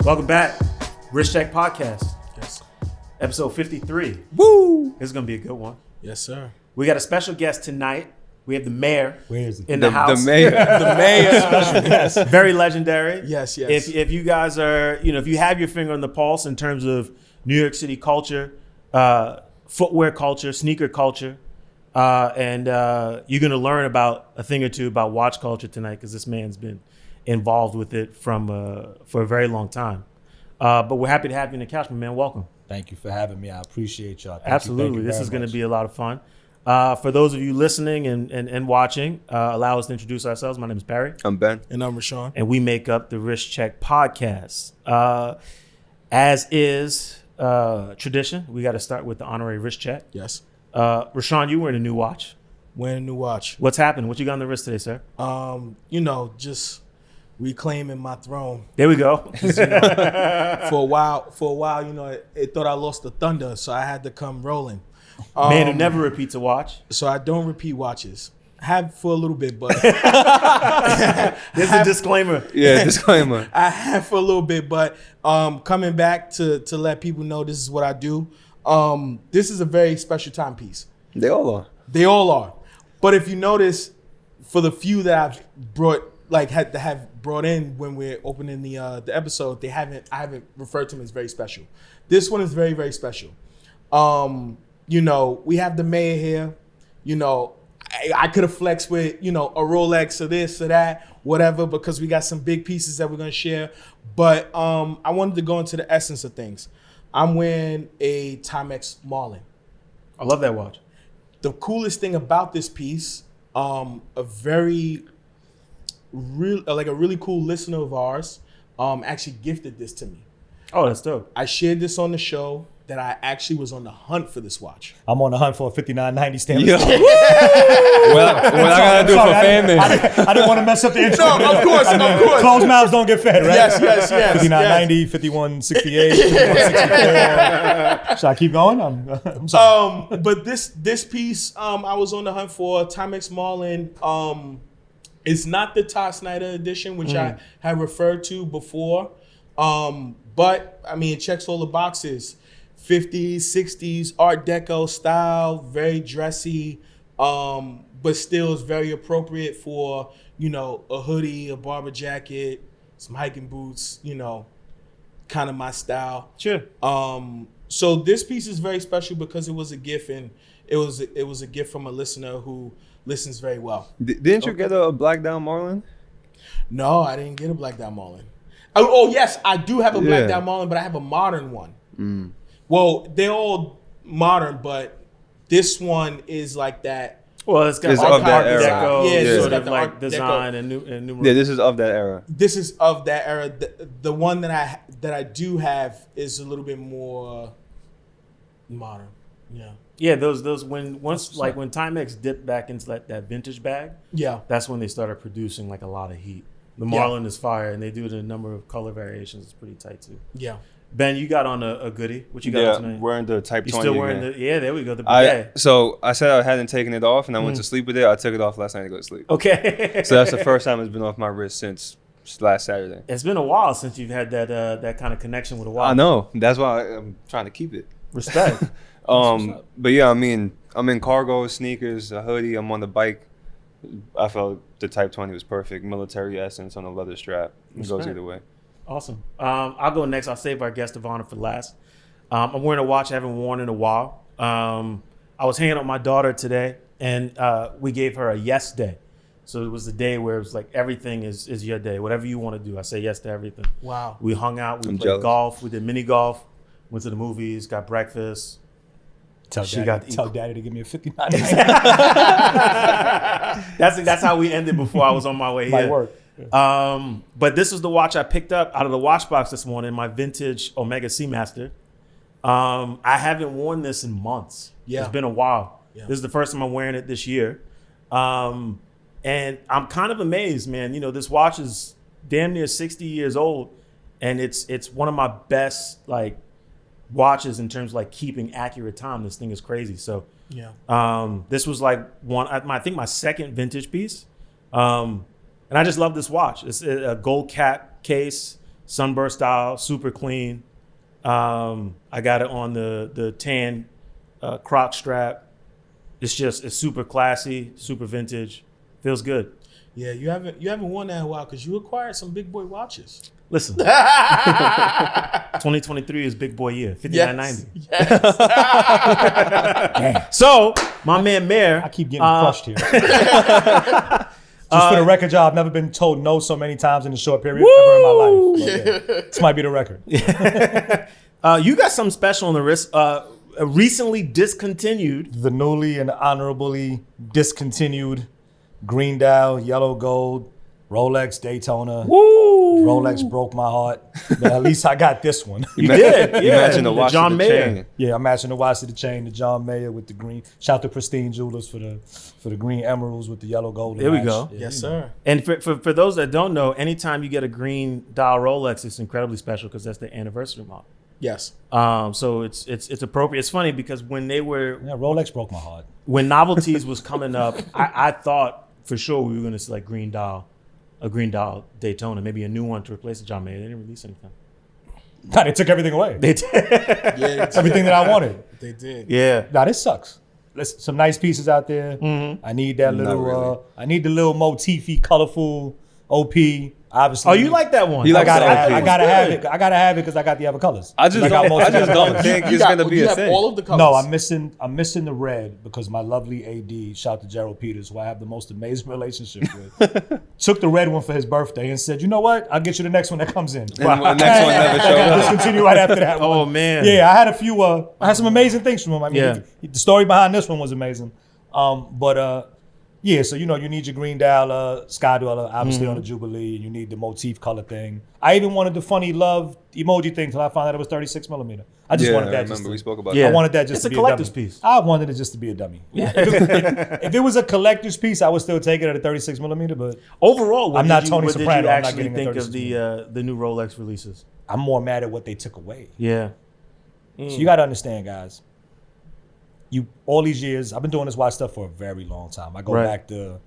Welcome back, Rich Check Podcast. Yes. Episode 53. Woo! This is gonna be a good one. Yes, sir. We got a special guest tonight. We have the mayor. Where is he? In the house. The mayor. The mayor. Special guest. Very legendary. Yes, yes. If you guys are, if you have your finger on the pulse in terms of New York City culture, footwear culture, sneaker culture, and you're gonna learn about a thing or two about watch culture tonight because this man's been involved with it for a very long time. But we're happy to have you in the couch, my man. Welcome. Thank you for having me. I appreciate y'all. Absolutely. This is going to be a lot of fun. For those of you listening and watching, allow us to introduce ourselves. My name is Barry. I'm Ben. And I'm Rashawn. And we make up the Rich Check Podcast. As is tradition, we got to start with the honorary wrist check. Yes. Rashawn, you wearing a new watch. Wearing a new watch. What's happened? What you got on the wrist today, sir? Just reclaiming my throne. There we go. For a while, it thought I lost the thunder, so I had to come rolling. Man who never repeats a watch. So I don't repeat watches. Have for a little bit, but There's a disclaimer. Yeah, disclaimer. I have for a little bit, but coming back to let people know this is what I do. This is a very special timepiece. They all are. They all are. But if you notice, for the few that I've had to have brought in when we're opening the episode, I haven't referred to them as very special. This one is very, very special. We have the mayor here. I could have flexed with, a Rolex or this or that, whatever, because we got some big pieces that we're going to share. But I wanted to go into the essence of things. I'm wearing a Timex Marlin. I love that watch. The coolest thing about this piece, a really cool listener of ours actually gifted this to me. Oh, that's dope. I shared this on the show that I actually was on the hunt for this watch. I'm on the hunt for a 5990 Stanley. Yeah. What I gotta do for family? I didn't want to mess up the intro. No, of course. Closed mouths don't get fed, right? Yes. 5990, 5168, 5164. Should I keep going? I'm sorry. But this piece, I was on the hunt for Timex Marlin. It's not the Todd Snyder edition, which I had referred to before. But I mean, it checks all the boxes. 50s, 60s, Art Deco style, very dressy, but still is very appropriate for, a hoodie, a bomber jacket, some hiking boots, kind of my style. Sure. So this piece is very special because it was a gift, and it was a gift from a listener who listens very well. Didn't you get a black down Marlin? No, I didn't get a black down Marlin. Oh yes, I do have a black down Marlin, but I have a modern one. Well, they're all modern, but this one is like that. Well, it's got It's Art of that era. Deco, Yeah, sort it's of got like the design and numerous. Yeah, this is of that era. This is of that era. The one that I do have is a little bit more modern. Yeah. Yeah, those when Timex dipped back into that vintage bag, Yeah. that's when they started producing like a lot of heat. The Marlin is fire, and they do it in a number of color variations. It's pretty tight too. Yeah. Ben, you got on a goodie. What you got on tonight? Wearing the Type You 20 still wearing again. there we go. The bidet. So I said I hadn't taken it off, and I went to sleep with it. I took it off last night to go to sleep. Okay. So that's the first time it's been off my wrist since last Saturday. It's been a while since you've had that kind of connection with a watch. I know. That's why I'm trying to keep it. Respect. But yeah, I'm in cargo, sneakers, a hoodie. I'm on the bike. I felt the Type 20 was perfect. Military essence on a leather strap. It goes Respect. either way. Awesome. I'll go next. I'll save our guest of honor for last. I'm wearing a watch I haven't worn in a while. I was hanging out with my daughter today, and we gave her a yes day. So it was the day where it was like everything is your day. Whatever you want to do, I say yes to everything. Wow. We hung out. We I'm played jealous. golf. We did mini golf. Went to the movies. Got breakfast. Tell daddy to give me a 5990. That's how we ended before I was on my way Might here. work. But this is the watch I picked up out of the watch box this morning, my vintage Omega Seamaster. I haven't worn this in months. Yeah. It's been a while. Yeah. This is the first time I'm wearing it this year. And I'm kind of amazed, man. This watch is damn near 60 years old, and it's one of my best watches in terms of keeping accurate time. This thing is crazy. So Yeah. This was I think my second vintage piece. And I just love this watch. It's a gold cap case. sunburst style, super clean. I got it on the tan croc strap. It's super classy, super vintage. Feels good. Yeah, you haven't worn that in a while because you acquired some big boy watches. Listen, 2023 is big boy year, 5990. Yes. So my man Mayor, I keep getting crushed here. Just for the record, y'all, I've never been told no so many times in a short period ever in my life. But, yeah, this might be the record. You got something special on the wrist. Recently discontinued. The newly and honorably discontinued green dial, yellow gold, Rolex Daytona. Woo! Rolex broke my heart. But at least I got this one. You did. You Yeah. matching the watch John to the Mayer. chain. Yeah, I'm matching the watch to the chain, the John Mayer with the green. Shout to Pristine Jewelers for the green emeralds with the yellow gold. There we match. go. Yeah, Yes, you know. sir. And for those that don't know, anytime you get a green dial Rolex, it's incredibly special because that's the anniversary model. Yes. So it's appropriate. It's funny because when Rolex broke my heart. when novelties was coming up, I thought for sure we were going to see like a green dial Daytona, maybe a new one to replace the John Mayer. They didn't release anything. God, they took everything away. They did. Yeah, Everything that I wanted. they did. Yeah. Nah, this sucks. Listen, some nice pieces out there. I need that Not little. really. I need the little motify, colorful OP. Obviously. Oh, you like that one? He I likes gotta, the have, OP. I gotta have it. I gotta have it because I got the other colors. I just got most of the other don't colors. think You it's gonna be you a have thing. all of the colors. No, I'm missing the red because my lovely AD, shout to Gerald Peters, who I have the most amazing relationship with, took the red one for his birthday and said, "You know what? I'll get you the next one that comes in." And the next one never showed up. Discontinue right after that one. Oh, man. Yeah, I had a few. I had some amazing things from him. I mean, Yeah. the story behind this one was amazing. Yeah, so you need your green dial, Sky Dweller, obviously on the Jubilee, and you need the motif color thing. I even wanted the funny love emoji thing till I found out it was 36 millimeter. I just wanted that. remember we spoke about Yeah. I wanted that just It's to a be collector's a dummy. piece. I wanted it just to be a dummy. Yeah. If it was a collector's piece, I would still take it at a 36 millimeter. But Overall, what I'm did not you, Tony what Soprano, did you I'm not actually getting a think of 36 the new Rolex releases? I'm more mad at what they took away. Yeah. So you got to understand, guys. All these years, I've been doing this watch stuff for a very long time. I go Right. back to.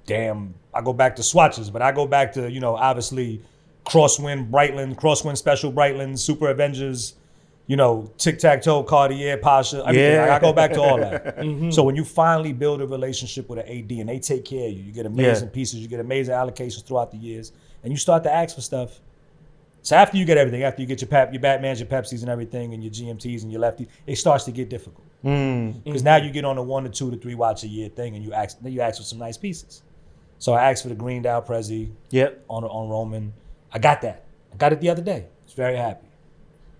I go back to swatches, but I go back to, obviously Crosswind Breitland, Crosswind Special Breitland, Super Avengers, Tic-Tac-Toe, Cartier, Pasha, everything. Yeah. I go back to all that. So when you finally build a relationship with an AD and they take care of you, you get amazing pieces, you get amazing allocations throughout the years, and you start to ask for stuff. So after you get everything, after you get your Batmans, your Pepsis and everything, and your GMTs and your lefties, it starts to get difficult. Because now you get on a 1 to 2 to 3 watch a year thing, and you ask for some nice pieces. So I asked for the green dial Prezi Yep. on Roman. I got that. I got it the other day. I was very happy.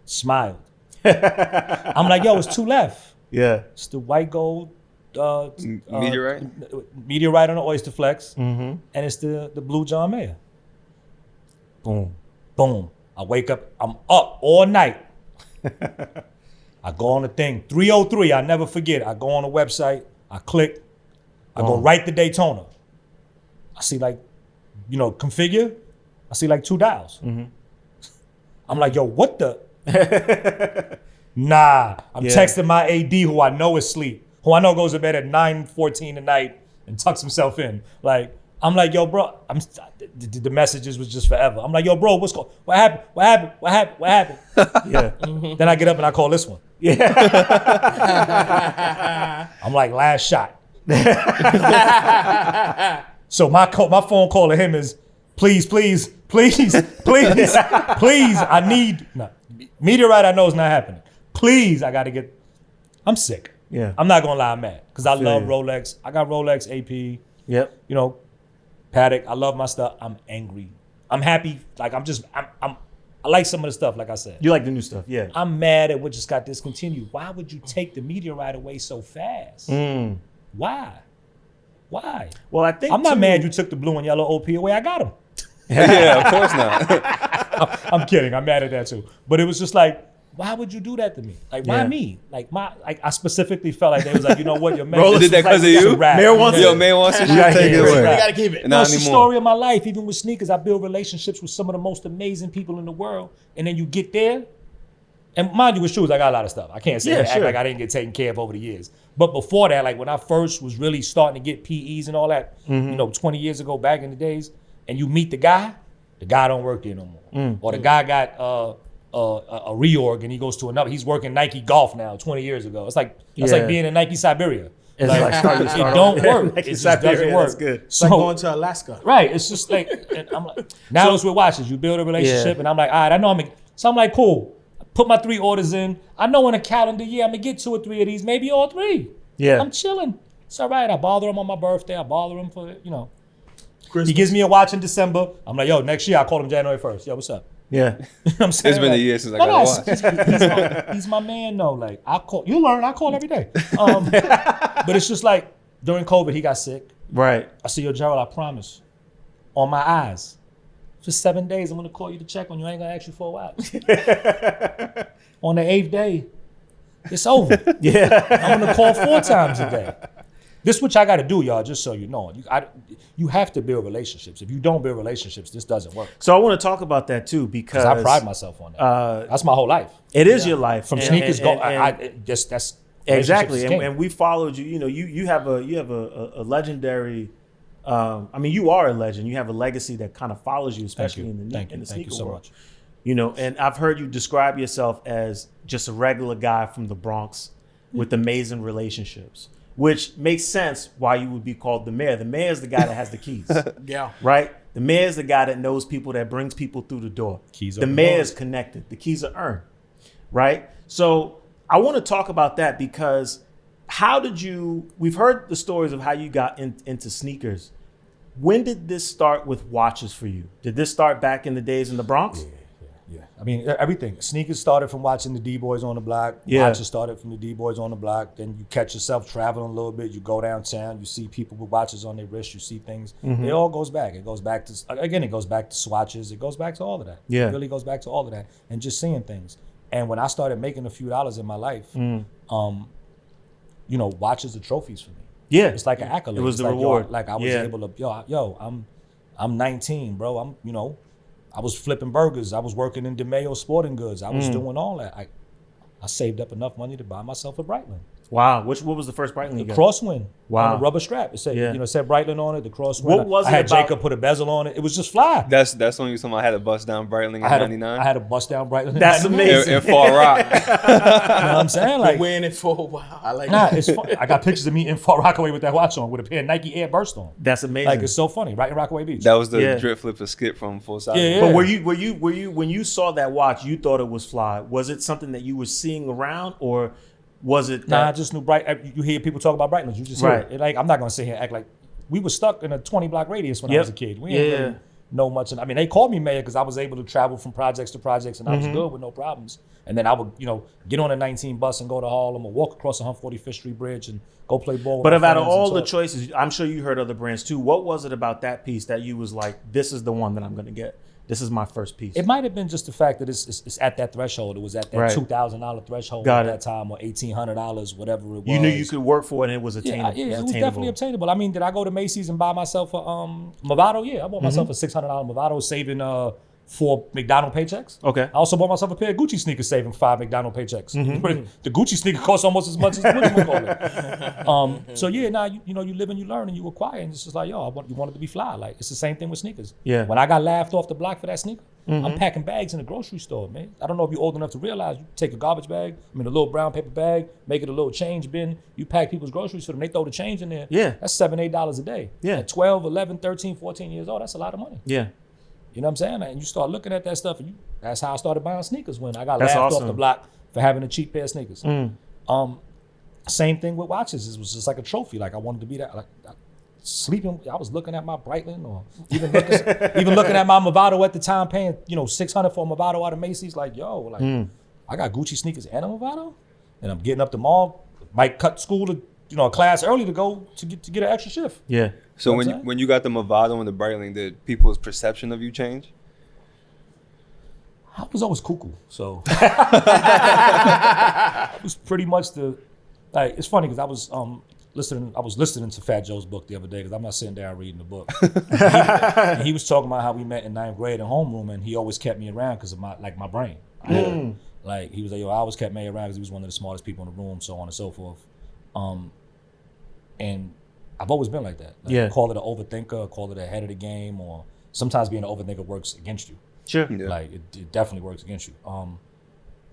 Smiled. I'm like, yo, it's 2 left. Yeah. It's the white gold Meteorite? meteorite on the Oyster Flex, Mm-hmm. and it's the blue John Mayer. Boom. Boom. I wake up. I'm up all night. I go on the thing. 303. I never forget. I go on the website. I click. I go right to Daytona. I see configure. I see 2 dials. I'm like, yo, what the? Nah. I'm texting my AD who I know is asleep. Who I know goes to bed at 9:14 at night and tucks himself in. I'm like, yo, bro. The messages was just forever. I'm like, yo, bro, what happened? What happened? What happened? What happened? Yeah. Then I get up and I call this one. Yeah. I'm like, last shot. So my phone call to him is, please, I need, meteorite I know is not happening. Please, I'm sick. Yeah. I'm not gonna lie, I'm mad. Because I love you. Rolex. I got Rolex AP, Yep. Patek. I love my stuff. I'm angry. I'm happy. I like some of the stuff, like I said. You like the new stuff? Yeah. I'm mad at what just got discontinued. Why would you take the meteorite away so fast? Why? Well, I think I'm not too- mad you took the blue and yellow OP away. I got them. Yeah, of course not. I'm kidding. I'm mad at that too. But it was just like, why would you do that to me? Why Yeah. me? I specifically felt like they was like, you know what, your man Rolex did that 'cause of you? Mayor wants Yo, man wants to gotta take it keep it. away. You gotta keep it. No, Not it's the anymore. story of my life. Even with sneakers, I build relationships with some of the most amazing people in the world. And then you get there, and mind you, with shoes, I got a lot of stuff. I can't say Yeah, that, act sure. like I didn't get taken care of over the years. But before that, when I first was really starting to get PEs and all that, 20 years ago, back in the days, and you meet the guy, the guy don't work there no more. Or the guy got a reorg and he goes to another. He's working Nike Golf now 20 years ago. It's like that's like being in Nike Siberia. It's Like, start it don't work. Nike It just Siberia, doesn't work. that's good. It's like going to Alaska. Right. It's just like, and I'm like, now it's with watches. You build a relationship, and I'm like, all right, I know so I'm like, cool. Put my 3 orders in. I know in a calendar year I'm gonna get 2 or 3 of these, maybe all 3. Yeah. I'm chilling. It's all right. I bother him on my birthday. I bother him for, Christmas. He gives me a watch in December. I'm like, yo, next year I call him January 1st. Yo, what's up? Yeah. You know what I'm saying? It's been a year since I got a watch. He's my man, though. Like, I call every day. But it's just like, during COVID, he got sick. Right. I said, yo, Gerald, I promise, on my eyes, for 7 days, I'm going to call you to check on you. I ain't going to ask you for a watch. On the 8th day, it's over. Yeah. I'm going to call 4 times a day. This is what y'all got to do, y'all, just so you know. You have to build relationships. If you don't build relationships, this doesn't work. So I want to talk about that too because I pride myself on that. That's my whole life. It is your life. From And- sneakers, and- that's exactly, relationships is and we followed you. You know, you have a legendary. I mean, you are a legend. You have a legacy that kind of follows you, especially in the Thank you sneaker so world. much. You know, and I've heard you describe yourself as just a regular guy from the Bronx with amazing relationships, which makes sense why you would be called the mayor. The mayor is the guy that has the keys, Yeah. right? The mayor is the guy that knows people, that brings people through the door. Keys the open mayor doors. is connected. The keys are earned, right? So I want to talk about that because we've heard the stories of how you got into sneakers. When did this start with watches for you? Did this start back in the days in the Bronx? Yeah. I mean, everything. Sneakers started from watching the D-Boys on the block. Yeah. Watches started from the D-Boys on the block. Then you catch yourself traveling a little bit. You go downtown. You see people with watches on their wrists. You see things. It all goes back. It goes back to swatches. It goes back to all of that. Yeah. It really goes back to all of that. And just seeing things. And when I started making a few dollars in my life, watches are trophies for me. Yeah. It's like an accolade. It was It's the like, reward. I was able to, I'm 19, bro. I was flipping burgers. I was working in DeMayo Sporting Goods. I was doing all that. I saved up enough money to buy myself a Breitling. Wow. What was the first Breitling you got? Crosswind. Wow. On a rubber strap. It said, it said Breitling on it, the Crosswind. What was I it had about- Jacob put a bezel on it. It was just fly. That's when you told me I had a bust down Breitling in I '99 had a bust down Breitling. in That's 99. amazing. in Far Rock. You know what I'm saying? Been Like, wearing it for a while. I like nah, that. it's fun. I got pictures of me in Far Rockaway with that watch on, with a pair of Nike Air Burst on. That's amazing. Like, it's so funny, right in Rockaway Beach. That was the Yeah. drip flip skip from Full Size. Yeah. But were you when you saw that watch, you thought it was fly? Was it something that you were seeing around, or was it? Nah, I That, just knew you hear people talk about Breitlands. You just hear Right. it. Like, I'm not gonna sit here and act like we were stuck in a 20-block radius when I Yep. was a kid. We didn't Yeah. really know much. I mean, they called me mayor because I was able to travel from projects to projects, and I was good with no problems. And then I would, get on a 19 bus and go to Harlem, or walk across the 145th Street Bridge and go play ball. with but my out of friends and all the talk. choices, I'm sure you heard other brands too. What was it about that piece that you was like, this is the one that I'm going to get? This is my first piece. It might have been just the fact that it's at that threshold. It was at that Right. $2,000 threshold Got at it. that time, or $1,800, whatever it was. You knew you could work for it, and it was Yeah, attainable. yeah, it was attainable. definitely obtainable. I mean, did I go to Macy's and buy myself a Movado? Yeah, I bought myself a $600 Movado, saving 4 McDonald paychecks. Okay. I also bought myself a pair of Gucci sneakers, saving 5 McDonald paychecks. The Gucci sneaker costs almost as much as the whatchamacallit. So yeah, now you live and you learn and you acquire, and it's just like, yo, you want it to be fly. Like, it's the same thing with sneakers. Yeah. When I got laughed off the block for that sneaker, I'm packing bags in the grocery store, man. I don't know if you're old enough to realize, you take a garbage bag, a little brown paper bag, make it a little change bin. You pack people's groceries for them. They throw the change in there. Yeah. That's $7-8 a day. Yeah. At 12, 11, 13, 14 years old, that's a lot of money. Yeah. You know what I'm saying? And you start looking at that stuff, and that's how I started buying sneakers, when I got That's laughed awesome. off the block for having a cheap pair of sneakers. Same thing with watches. It was just like a trophy. Like, I wanted to be that. Like, sleeping, I was looking at my Breitling, or even looking at my Movado at the time, paying $600 for a Movado out of Macy's. Like, yo, like I got Gucci sneakers and a Movado, and I'm getting up the mall. Might cut school to a class early to go to get an extra shift. Yeah. So You know what when I'm you, saying? when you got the Movado and the Breitling, did people's perception of you change? I was always cuckoo, so I was pretty much like. It's funny because I was listening to Fat Joe's book the other day, because I'm not sitting down reading the book. And he was talking about how we met in 9th grade in homeroom, and he always kept me around because of my brain. Like, he was like, yo, I always kept May around because he was one of the smartest people in the room, so on and so forth. And I've always been like that. Like, Yeah. Call it an overthinker, call it ahead of the game, or sometimes being an overthinker works against you. Sure. Yeah. Like it definitely works against you.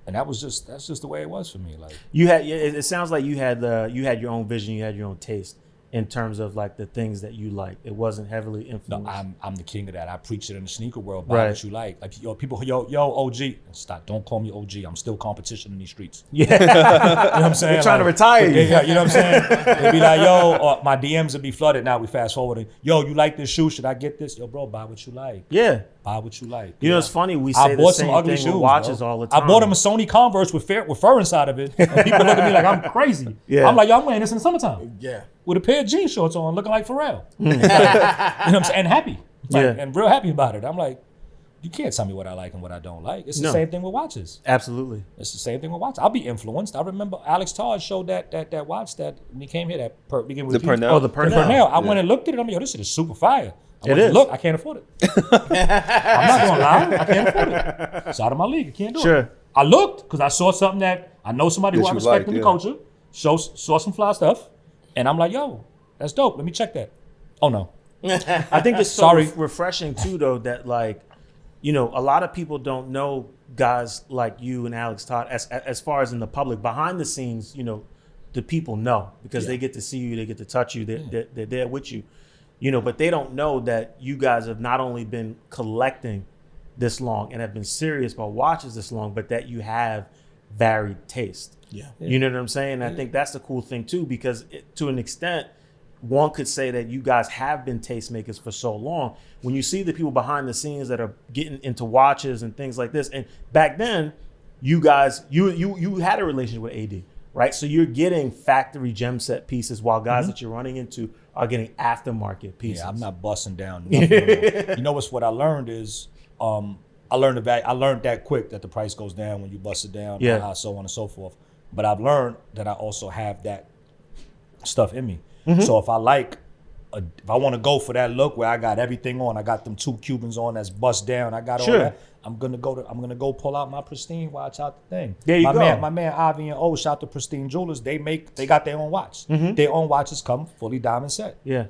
And that's just the way it was for me. Like You had. It sounds like you had your own vision. You had your own taste in terms of like the things that you like. It wasn't heavily no, influenced. I'm the king of that. I preach it in the sneaker world. Buy Right. what you like. Like people, OG. Stop. Don't call me OG. I'm still competition in these streets. Yeah. You know what I'm saying? They're trying to Like, retire you. Yeah, you know what I'm saying? They'd be like, yo, or my DMs would be flooded. Now we fast forwarding. Yo, you like this shoe? Should I get this? Yo, bro, buy what you like. Yeah. Buy what you like. You know, it's funny. We I say the bought some same ugly thing shoes. with watches bro. all the time. I bought them a Sony Converse with fur inside of it, and people look at me like I'm crazy. Yeah. I'm like, yo, I'm wearing this in the summertime Yeah. with a pair of jean shorts on, looking like Pharrell. Like, you know what I'm saying? And happy, like, Yeah. and real happy about it. I'm like, you can't tell me what I like and what I don't like. It's the No. same thing with watches. Absolutely. It's the same thing with watches. I'll be influenced. I remember Alex Todd showed that watch that when he came here, that beginning with The Purnell. Oh, the The Purnell. Purnell. I went and looked at it. I'm like, yo, this shit is super fire. I It went to is. look, I can't afford it. I'm not gonna lie, I can't afford it. It's out of my league. I can't do Sure. it. I looked because I saw something that I know somebody That who I you respect like, in the yeah. culture. Saw some fly stuff, and I'm like, yo, that's dope. Let me check that. Oh no, I think it's so Sorry. refreshing too, though, that like, you know, a lot of people don't know guys like you and Alex Todd as far as in the public. Behind the scenes, you know, the people know because they get to see you, they get to touch you, they're there with you, you know. But they don't know that you guys have not only been collecting this long and have been serious about watches this long, but that you have varied taste. Yeah. You know what I'm saying? I think that's the cool thing too, because to an extent, one could say that you guys have been tastemakers for so long. When you see the people behind the scenes that are getting into watches and things like this, and back then, you guys, you had a relationship with AD, right? So you're getting factory gem set pieces while guys that you're running into are getting aftermarket pieces. yeah, I'm not busting down. Nothing. You know what I learned is, I learned that quick that the price goes down when you bust it down, Yeah. so on and so forth. But I've learned that I also have that stuff in me. So if I if I want to go for that look where I got everything on, I got them 2 Cubans on that's bust down, I got all Sure. that. I'm gonna go pull out my pristine watch out the thing. There you my go. My man Avi and O, shout to Pristine Jewelers. They got their own watch. Their own watches come fully diamond set. Yeah.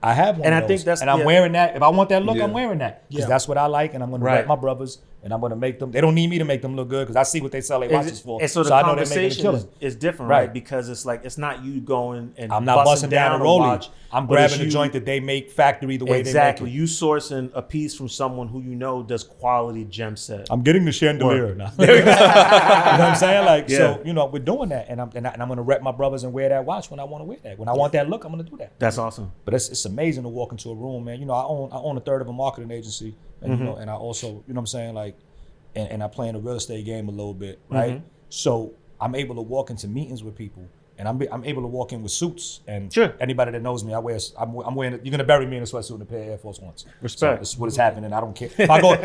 I have one And of I those, think that's- and I'm yeah. wearing that. If I want that look, Yeah. I'm wearing that because Yeah. that's what I like, and I'm gonna Right. rep my brothers, and I'm gonna make them. They don't need me to make them look good because I see what they sell their watches for. And so the I know they're making a conversation killing. is different, right? Right. Because it's like it's not you going and I'm not busting down a a Rollie. watch. I'm but it's grabbing the you- joint that they make factory the way Exactly. they make it. You sourcing a piece from someone who you know does quality gem set. I'm getting the chandelier Work. now. You know what I'm saying? Like, Yeah. so you know, we're doing that, and I'm gonna rep my brothers and wear that watch when I want to wear that. When I want that look, I'm gonna do that. That's awesome. But it's amazing to walk into a room, man. You know, I own a third of a marketing agency, and you know, and I also, you know what I'm saying, like, and I play in the real estate game a little bit, right? So I'm able to walk into meetings with people, and I'm able to walk in with suits. And Sure. anybody that knows me, I'm wearing. You're gonna bury me in a sweatsuit and a pair of Air Force Ones. Respect. So this is what is happening. I don't care. If I go,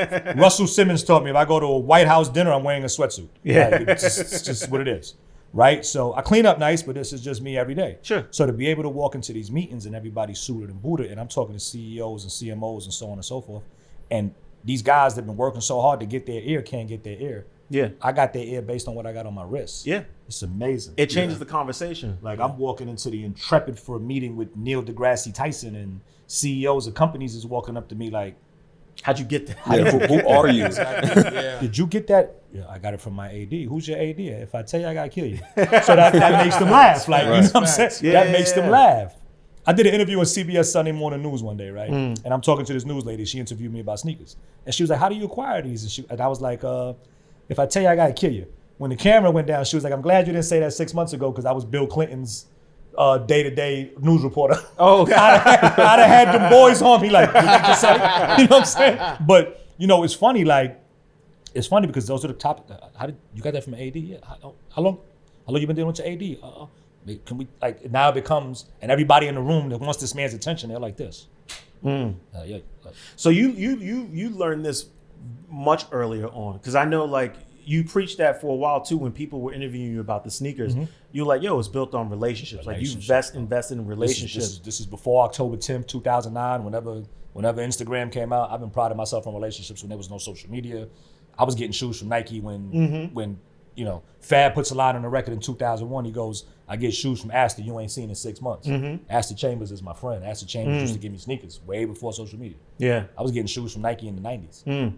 Russell Simmons taught me if I go to a White House dinner, I'm wearing a sweatsuit. Yeah. Like, it's just what it is. Right, so I clean up nice, but this is just me every day. Sure. So to be able to walk into these meetings and everybody's suited and booted, and I'm talking to CEOs and CMOs and so on and so forth, and these guys that have been working so hard to get their ear can't get their ear. Yeah. I got their ear based on what I got on my wrist. Yeah. It's amazing. It changes the conversation. Like I'm walking into the Intrepid for a meeting with Neil deGrasse Tyson, and CEOs of companies is walking up to me like, How'd you get there? Yeah, who are you? Yeah. did you get that? Yeah, I got it from my AD. Who's your AD? If I tell you, I gotta kill you. So that makes them laugh. Like, you know what I'm saying? Yeah, That makes them yeah. laugh. I did an interview on CBS Sunday Morning News one day, right? And I'm talking to this news lady. She interviewed me about sneakers. And she was like, how do you acquire these? And I was like, if I tell you, I gotta kill you. When the camera went down, she was like, I'm glad you didn't say that 6 months ago because I was Bill Clinton's day-to-day news reporter. Oh, God. I'd have had them boys on me like, did you just say? You know what I'm saying? But, you know, it's funny because those are the top. How did you got that from AD? Yeah. How long you been dealing with your AD? Can we like now it becomes and everybody in the room that wants this man's attention, they're like this. Yeah. So you learned this much earlier on, because I know like you preached that for a while too. When people were interviewing you about the sneakers, you're like, "Yo, it's built on relationships. Like you invested in relationships." This is before October 10th, 2009. Whenever Instagram came out, I've been proud of myself on relationships when there was no social media. I was getting shoes from Nike when Fab puts a line on the record in 2001. He goes, I get shoes from Astor you ain't seen in 6 months. Astor Chambers is my friend. Astor Chambers used to give me sneakers way before social media. Yeah. I was getting shoes from Nike in the 90s.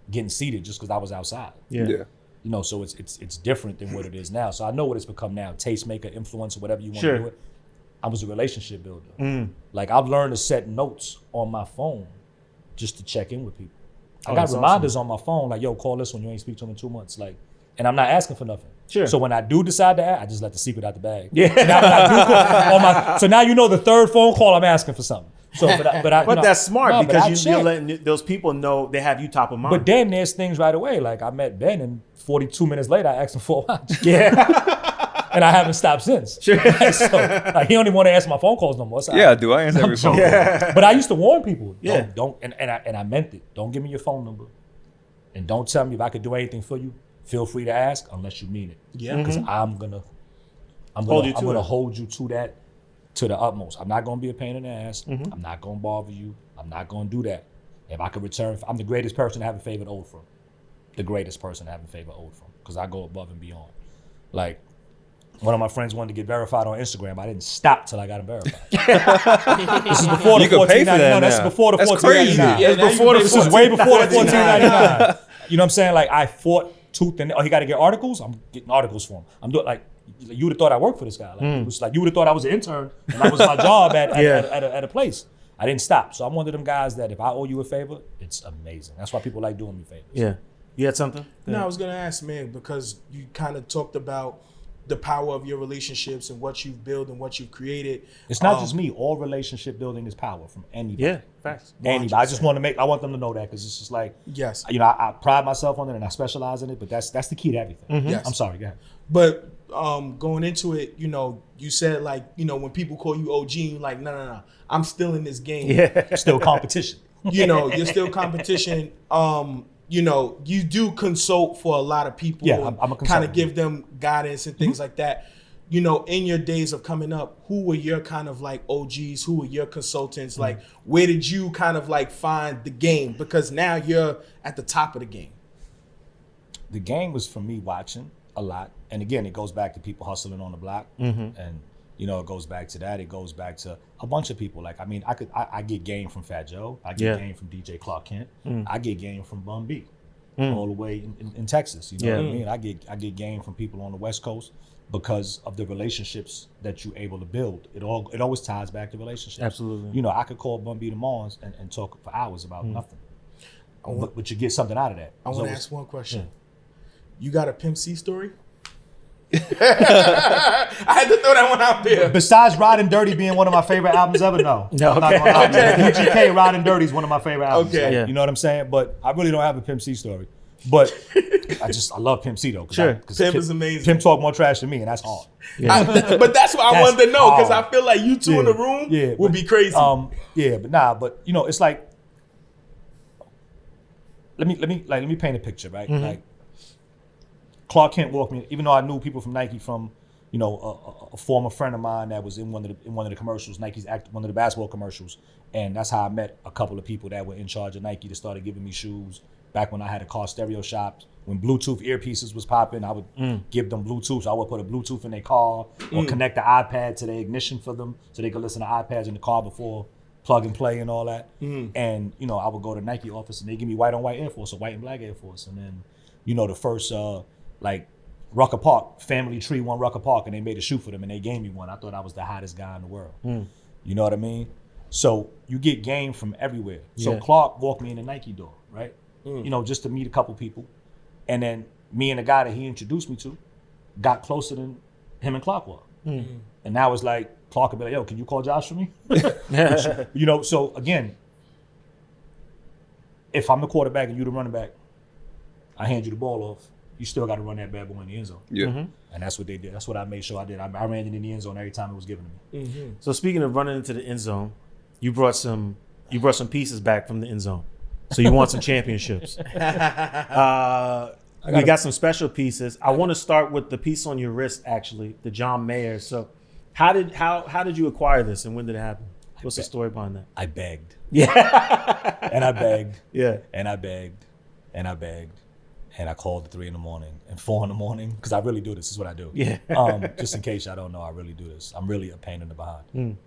Getting seated just because I was outside. Yeah. So it's different than what it is now. So I know what it's become now. Tastemaker, influencer, whatever you want Sure. to do it. I was a relationship builder. Like I've learned to set notes on my phone just to check in with people. I got that's reminders on my phone like, yo, call this one. You ain't speak to him in 2 months. Like, and I'm not asking for nothing. Sure. So when I do decide to ask, I just let the secret out the bag. Yeah. So now, when I do call, so now you know the third phone call I'm asking for something. So, but that's smart no, but I because you're check. letting those people know they have you top of mind. But then there's things right away. Like I met Ben and 42 minutes later, I asked him for a watch. yeah. And I haven't stopped since. Sure. So like, he don't even want to answer my phone calls no more. So Yeah, do I answer every phone? yeah. But I used to warn people. Yeah. Don't and I meant it. Don't give me your phone number. And don't tell me if I could do anything for you. Feel free to ask unless you mean it. Yeah. Because I'm gonna Hold you to it. hold you to that to the utmost. I'm not gonna be a pain in the ass. I'm not gonna bother you. I'm not gonna do that. If I could return, I'm the greatest person to have a favorite owed from. The greatest person to have a favor owed from. Because I go above and beyond. Like, one of my friends wanted to get verified on Instagram. I didn't stop till I got him verified. This is before the You can pay for that $14.99. That's now. before the That's $14.99. crazy. Yeah, now you pay This is way before the $14.99. $14.99. You know what I'm saying? Like, I fought tooth and he got to get articles. I'm getting articles for him. I'm doing like, you would have thought I worked for this guy. Like, it was like you would have thought I was an intern and that was my job at a place. I didn't stop. So I'm one of them guys that if I owe you a favor, it's amazing. That's why people like doing me favors. Yeah. You had something? No, I was gonna ask, man, because you kind of talked about the power of your relationships and what you've built and what you've created. It's not just me. All relationship building is power from anybody. Yeah, facts. Anybody. I just want to I want them to know that because it's just like, Yes. I pride myself on it and I specialize in it, but that's the key to everything. Yes. I'm sorry, go ahead. But going into it, you said like, when people call you OG, you're like, no, I'm still in this game. Yeah. Still competition. You're still competition. You do consult for a lot of people. Yeah, I'm a kind consultant. of give them guidance and things like that. In your days of coming up, who were your kind of like OGs? Who were your consultants? Like, where did you kind of like find the game? Because now you're at the top of the game. The game was for me watching a lot. And again, it goes back to people hustling on the block. And, it goes back to that. It goes back to a bunch of people. Like, I get game from Fat Joe. I get game from DJ Clark Kent. I get game from Bun B all the way in Texas. You know what I mean? I get game from people on the West Coast because of the relationships that you're able to build. It always ties back to relationships. Absolutely. I could call Bun B tomorrow and talk for hours about nothing. But you get something out of that. I want to ask one question. You got a Pimp C story? I had to throw that one out there. Besides Ride and Dirty being one of my favorite albums ever, no. No, I'm not okay. gonna lie to you. UGK Ride and Dirty is one of my favorite albums. Okay. Yeah. You know what I'm saying? But I really don't have a Pimp C story. But I love Pimp C though. Sure. Pimp is amazing. Pimp talk more trash than me, and that's hard. But that's what I That's wanted to know because hard. I feel like you two in the room would but, be crazy. But it's like let me paint a picture, right? Like Clark Kent walked me, even though I knew people from Nike from, a former friend of mine that was in one of the commercials, Nike's one of the basketball commercials, and that's how I met a couple of people that were in charge of Nike that started giving me shoes. Back when I had a car stereo shop, when Bluetooth earpieces was popping, I would give them Bluetooth. So I would put a Bluetooth in their car or connect the iPad to the ignition for them so they could listen to iPads in the car before plug and play and all that. And, I would go to Nike office and they give me white on white Air Force or white and black Air Force. And then, the first, Rucker Park, Family Tree won Rucker Park and they made a shoe for them and they gave me one. I thought I was the hottest guy in the world. You know what I mean? So you get game from everywhere. So Clark walked me in the Nike door, right? Just to meet a couple people. And then me and the guy that he introduced me to got closer than him and Clark were. And now it's like, Clark would be like, yo, can you call Josh for me? So again, if I'm the quarterback and you the running back, I hand you the ball off. You still got to run that bad boy in the end zone. Yeah. And that's what they did. That's what I made sure I did. I ran it in the end zone every time it was given to me. So speaking of running into the end zone, you brought some pieces back from the end zone. So you want some championships. We got some special pieces. I want to start with the piece on your wrist, actually, the John Mayer. So how did you acquire this and when did it happen? What's the story behind that? I begged. Yeah. And I begged. Yeah. And I begged. And I begged. And I called at 3 in the morning and 4 in the morning, because I really do this. This is what I do. Yeah. Just in case y'all don't know, I really do this. I'm really a pain in the behind.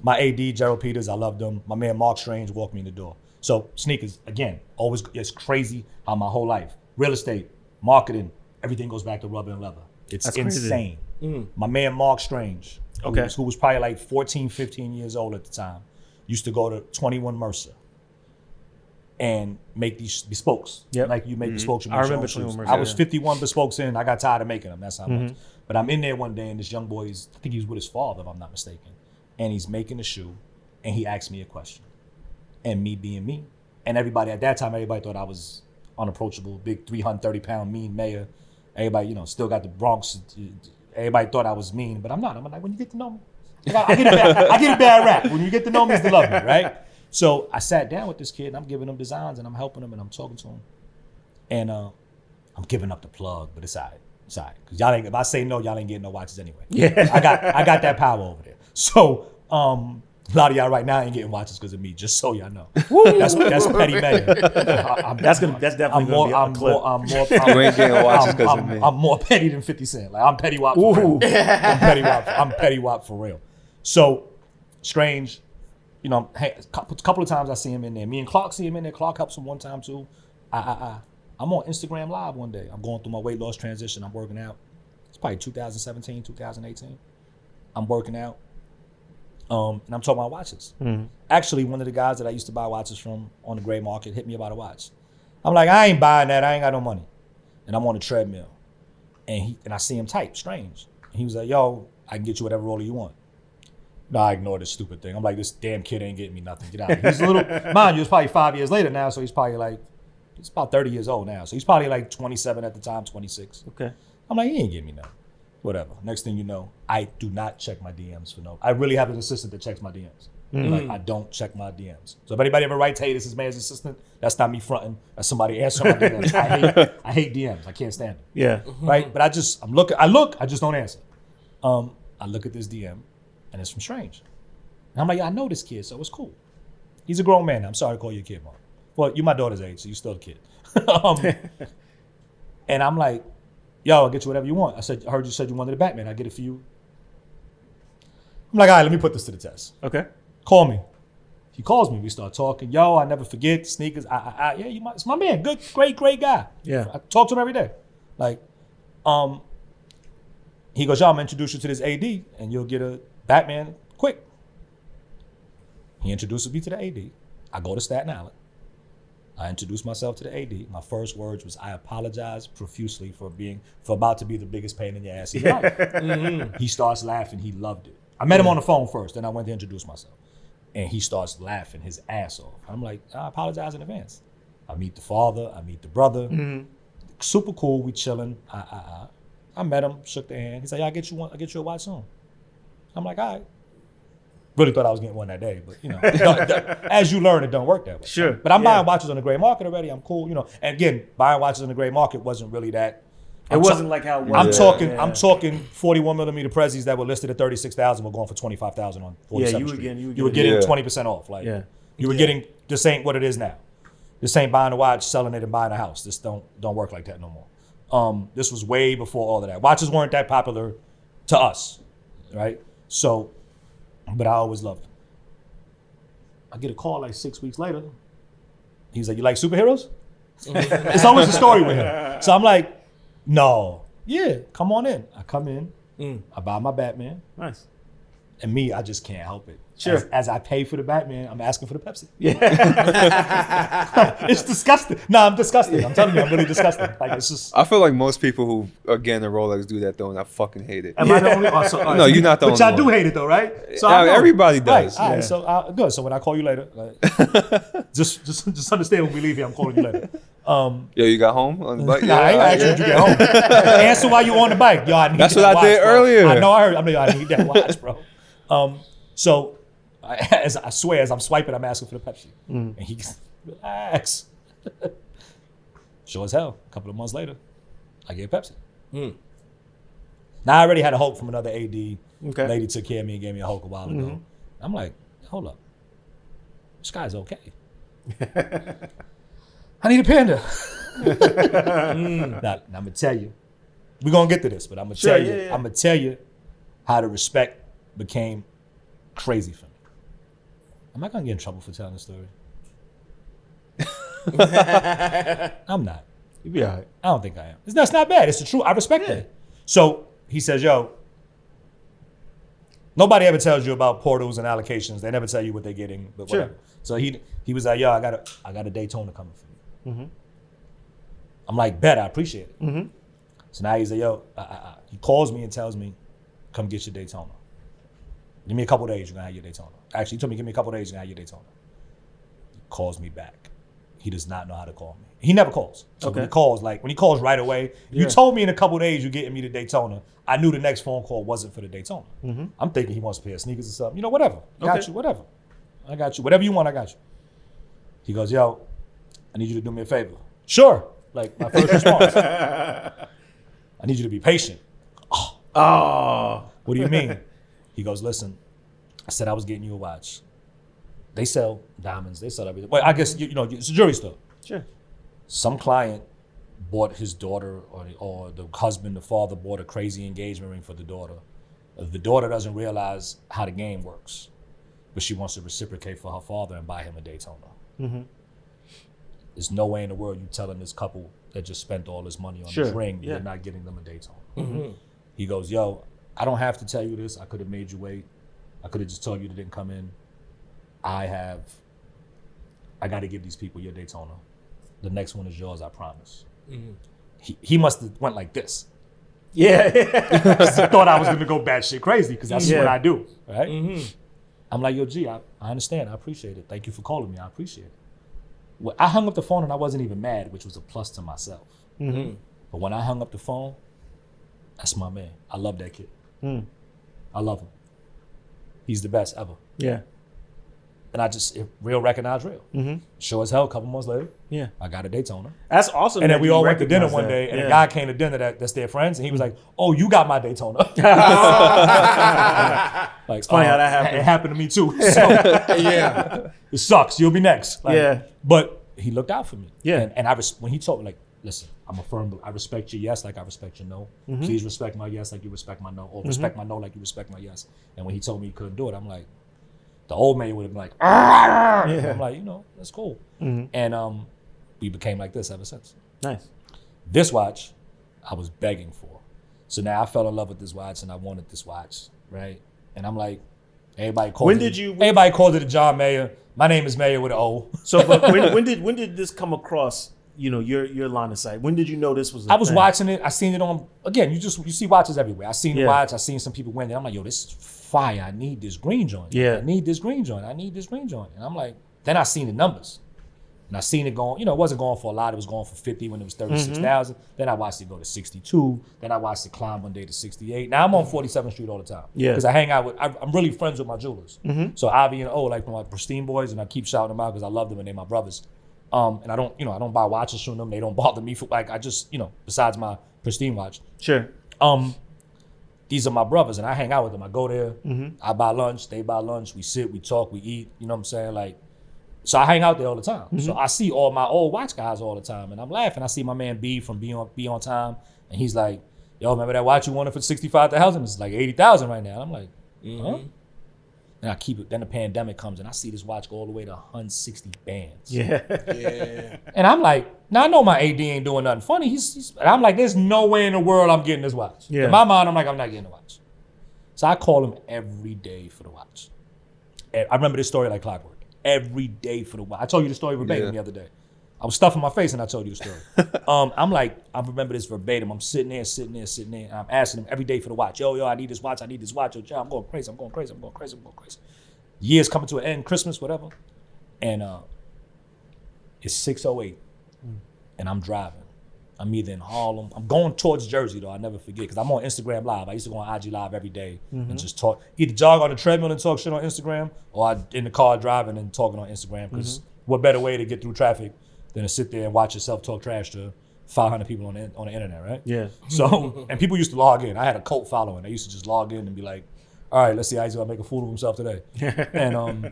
My AD, Gerald Peters, I loved him. My man Mark Strange walked me in the door. So sneakers, again, always, it's crazy how my whole life, real estate, marketing, everything goes back to rubber and leather. It's That's crazy. insane. My man Mark Strange, who was probably like 14, 15 years old at the time, used to go to 21 Mercer and make these bespokes. Yep. Like you make bespokes. I remember 21 Mercer, I was yeah. 51 bespokes in. I got tired of making them. That's how much. But I'm in there one day, and this young boy I think he was with his father, if I'm not mistaken. And he's making a shoe, and he asked me a question. And me being me, and everybody at that time, everybody thought I was unapproachable, big 330-pound mean mayor. Everybody, still got the Bronx. Everybody thought I was mean, but I'm not. I'm like, when you get to know me, I get a bad rap. When you get to know me, it's to love me, right? So I sat down with this kid, and I'm giving him designs, and I'm helping him, and I'm talking to him. And I'm giving up the plug, but it's all right. It's all right. Because y'all ain't, if I say no, y'all ain't getting no watches anyway. Yeah. I got that power over there. So a lot of y'all right now ain't getting watches because of me, just so y'all know. That's petty mayor. That's definitely gonna be a clip. You ain't getting watches because of me. I'm more petty than 50 Cent. Like I'm petty wop for real. I'm petty wop for real. So Strange, a couple of times I see him in there. Me and Clark see him in there. Clark helps him one time too. I'm on Instagram Live one day. I'm going through my weight loss transition. I'm working out. It's probably 2017, 2018. I'm working out. And I'm talking about watches. Actually, one of the guys that I used to buy watches from on the gray market hit me about a watch. I'm like, I ain't buying that. I ain't got no money. And I'm on the treadmill. And I see him type, Strange. And he was like, yo, I can get you whatever roller you want. No, I ignore this stupid thing. I'm like, this damn kid ain't getting me nothing. Get out. He's a little, mind you, it's probably 5 years later now, so he's probably like, he's about 30 years old now. So he's probably like 27 at the time, 26. Okay. I'm like, he ain't getting me nothing. Whatever. Next thing you know, I do not check my DMs for no. I really have an assistant that checks my DMs. Like, I don't check my DMs. So if anybody ever writes, hey, this is man's assistant, that's not me fronting. That's somebody answering my DMs. I hate DMs. I can't stand it. Yeah. Right? But I just don't answer. I look at this DM, and it's from Strange. And I'm like, yeah, I know this kid, so it's cool. He's a grown man now. I'm sorry to call you a kid, Mark. Well, you're my daughter's age, so you're still a kid. And I'm like, yo, I'll get you whatever you want. I heard you said you wanted a Batman. I'll get it for you. I'm like, all right, let me put this to the test. Okay. Call me. He calls me. We start talking. Yo, I never forget sneakers. Yeah, it's my man. Good, great guy. Yeah. I talk to him every day. Like, he goes, yo, I'm gonna introduce you to this AD, and you'll get a Batman quick. He introduces me to the AD. I go to Staten Island. I introduced myself to the AD. My first words was, I apologize profusely for about to be the biggest pain in your ass in your life. He starts laughing. He loved it. I met him on the phone first, then I went to introduce myself. And he starts laughing his ass off. I'm like, I apologize in advance. I meet the father. I meet the brother. Super cool. We chilling. I met him, shook the hand. He's like, I'll get you a watch soon. I'm like, all right. Really thought I was getting one that day, but as you learn, it don't work that way. Sure. But I'm buying watches on the gray market already. I'm cool, And again, buying watches on the gray market wasn't really that. It wasn't like how it was. I'm talking 41 millimeter Prezzies that were listed at 36,000 were going for 25,000 on 47th Street. You were getting 20% off. Like you were getting, this ain't what it is now. This ain't buying a watch, selling it, and buying a house. This don't work like that no more. This was way before all of that. Watches weren't that popular to us, right? So, but I always loved them. I get a call like 6 weeks later. He's like, you like superheroes? It's always a story with him. So I'm like, no. Yeah, come on in. I come in. I buy my Batman. Nice. And me, I just can't help it. Sure. As I pay for the Batman, I'm asking for the Pepsi. Yeah. It's disgusting. No, I'm disgusting. I'm telling you, I'm really disgusting. Like, it's just. I feel like most people who are getting a Rolex do that though, and I fucking hate it. Am I the only? No, you're not the only But y'all one. do hate it though, right? So everybody does. Right. All right. So good. So when I call you later, just understand when we leave here, I'm calling you later. Yo, you got home on the bike? Nah, I ain't asking you to get home. Answer while you on the bike. Yo, I need That's that what I watch, did bro. earlier. I know. I heard. I need that watch, bro. So. As I swear, as I'm swiping, I'm asking for the Pepsi. And he goes, relax. Sure as hell, a couple of months later, I get Pepsi. Now, I already had a Hulk from another AD. Okay. Lady took care of me and gave me a Hulk a while ago. I'm like, hold up. This guy's okay. I need a Panda. Now, I'm gonna tell you, we're gonna get to this, but I'm gonna tell you, I'm gonna tell you how the respect became crazy for me. Am I gonna get in trouble for telling this story? I'm not. You'll be all right. I don't think I am. That's not bad. It's the truth. I respect it. So he says, yo, nobody ever tells you about portals and allocations. They never tell you what they're getting, but whatever. So he was like, yo, I got a Daytona coming for you. Mm-hmm. I'm like, bet, I appreciate it. Mm-hmm. So now he's like, yo, he calls me and tells me, come get your Daytona. Give me a couple days, you're gonna have your Daytona. Actually, he told me, give me a couple days, you're gonna have your Daytona. He calls me back. He does not know how to call me. He never calls. So when he calls right away, you told me in a couple days you're getting me the Daytona. I knew the next phone call wasn't for the Daytona. Mm-hmm. I'm thinking he wants a pair of sneakers or something. You know, whatever. Got you, whatever. I got you. Whatever you want, I got you. He goes, yo, I need you to do me a favor. Sure. Like my first response. I need you to be patient. Oh. What do you mean? He goes, listen, I said I was getting you a watch. They sell diamonds. They sell everything. Well, I guess, you know, it's a jewelry store. Sure. Some client bought his daughter or the husband, the father bought a crazy engagement ring for the daughter. The daughter doesn't realize how the game works, but she wants to reciprocate for her father and buy him a Daytona. Mm-hmm. There's no way in the world you telling this couple that just spent all this money on this ring, you're not getting them a Daytona. Mm-hmm. He goes, yo, I don't have to tell you this. I could have made you wait. I could have just told you they didn't come in. I got to give these people your Daytona. The next one is yours, I promise. Mm-hmm. He must have went like this. Yeah. He thought I was going to go batshit crazy because that's what I do, right? Mm-hmm. I'm like, yo, G, I understand. I appreciate it. Thank you for calling me. I appreciate it. Well, I hung up the phone and I wasn't even mad, which was a plus to myself. Mm-hmm. But when I hung up the phone, that's my man. I love that kid. Mm. I love him. He's the best ever. Yeah. And real recognize real. Mm-hmm. Sure as hell, a couple months later, I got a Daytona. That's awesome. And then we all went to dinner one day, and a guy came to dinner that's their friends, and he was like, oh, you got my Daytona. Like, it's funny how that happened. It happened to me too. So, it sucks. You'll be next. Like, but he looked out for me. Yeah. And when he told me, like, listen, I'm a firm, I respect your yes like I respect your no. Mm-hmm. Please respect my yes like you respect my no, or respect my no like you respect my yes. And when he told me he couldn't do it, I'm like, the old man would have been like, I'm like, you know, that's cool. Mm-hmm. And we became like this ever since. Nice. This watch, I was begging for. So now I fell in love with this watch and I wanted this watch, right? And I'm like, everybody calls it a John Mayer. My name is Mayer with an O. So but when did this come across, you know, your line of sight? When did you know this was a I was watching it. I seen it on, again, you see watches everywhere. I seen the watch. I seen some people wearing it. I'm like, yo, this is fire. I need this green joint. Yeah. I need this green joint. And I'm like, then I seen the numbers. And I seen it going, you know, it wasn't going for a lot. It was going for 50 when it was 36,000. Mm-hmm. Then I watched it go to 62. Then I watched it climb one day to 68. Now I'm on 47th Street all the time. Yeah. Because I hang out with, I'm really friends with my jewelers. Mm-hmm. So Avi and O, like my pristine boys, and I keep shouting them out because I love them and they're my brothers. And I don't buy watches from them. They don't bother me for, like, I just, you know, besides my pristine watch. Sure. These are my brothers and I hang out with them. I go there, I buy lunch, they buy lunch, we sit, we talk, we eat, you know what I'm saying? Like, so I hang out there all the time. Mm-hmm. So I see all my old watch guys all the time and I'm laughing. I see my man B from Be On Time and he's like, yo, remember that watch you wanted for 65,000? It's like 80,000 right now. And I'm like, huh? And I keep it. Then the pandemic comes and I see this watch go all the way to 160 bands. Yeah. And I'm like, now I know my AD ain't doing nothing funny. And I'm like, there's no way in the world I'm getting this watch. Yeah. In my mind, I'm like, I'm not getting the watch. So I call him every day for the watch. And I remember this story like clockwork. Every day for the watch. I told you the story verbatim the other day. I was stuffing my face and I told you the story. I'm like, I remember this verbatim. I'm sitting there. And I'm asking him every day for the watch. Yo, I need this watch. Yo, I'm going crazy. Years coming to an end, Christmas, whatever. And it's 6:08 and I'm driving. I'm either in Harlem. I'm going towards Jersey though, I never forget, because I'm on Instagram Live. I used to go on IG Live every day and just talk, either jog on the treadmill and talk shit on Instagram, or I in the car driving and talking on Instagram, because what better way to get through traffic than to sit there and watch yourself talk trash to 500 people on the internet, right? Yeah. So, and people used to log in. I had a cult following. They used to just log in and be like, all right, let's see how he's gonna make a fool of himself today. And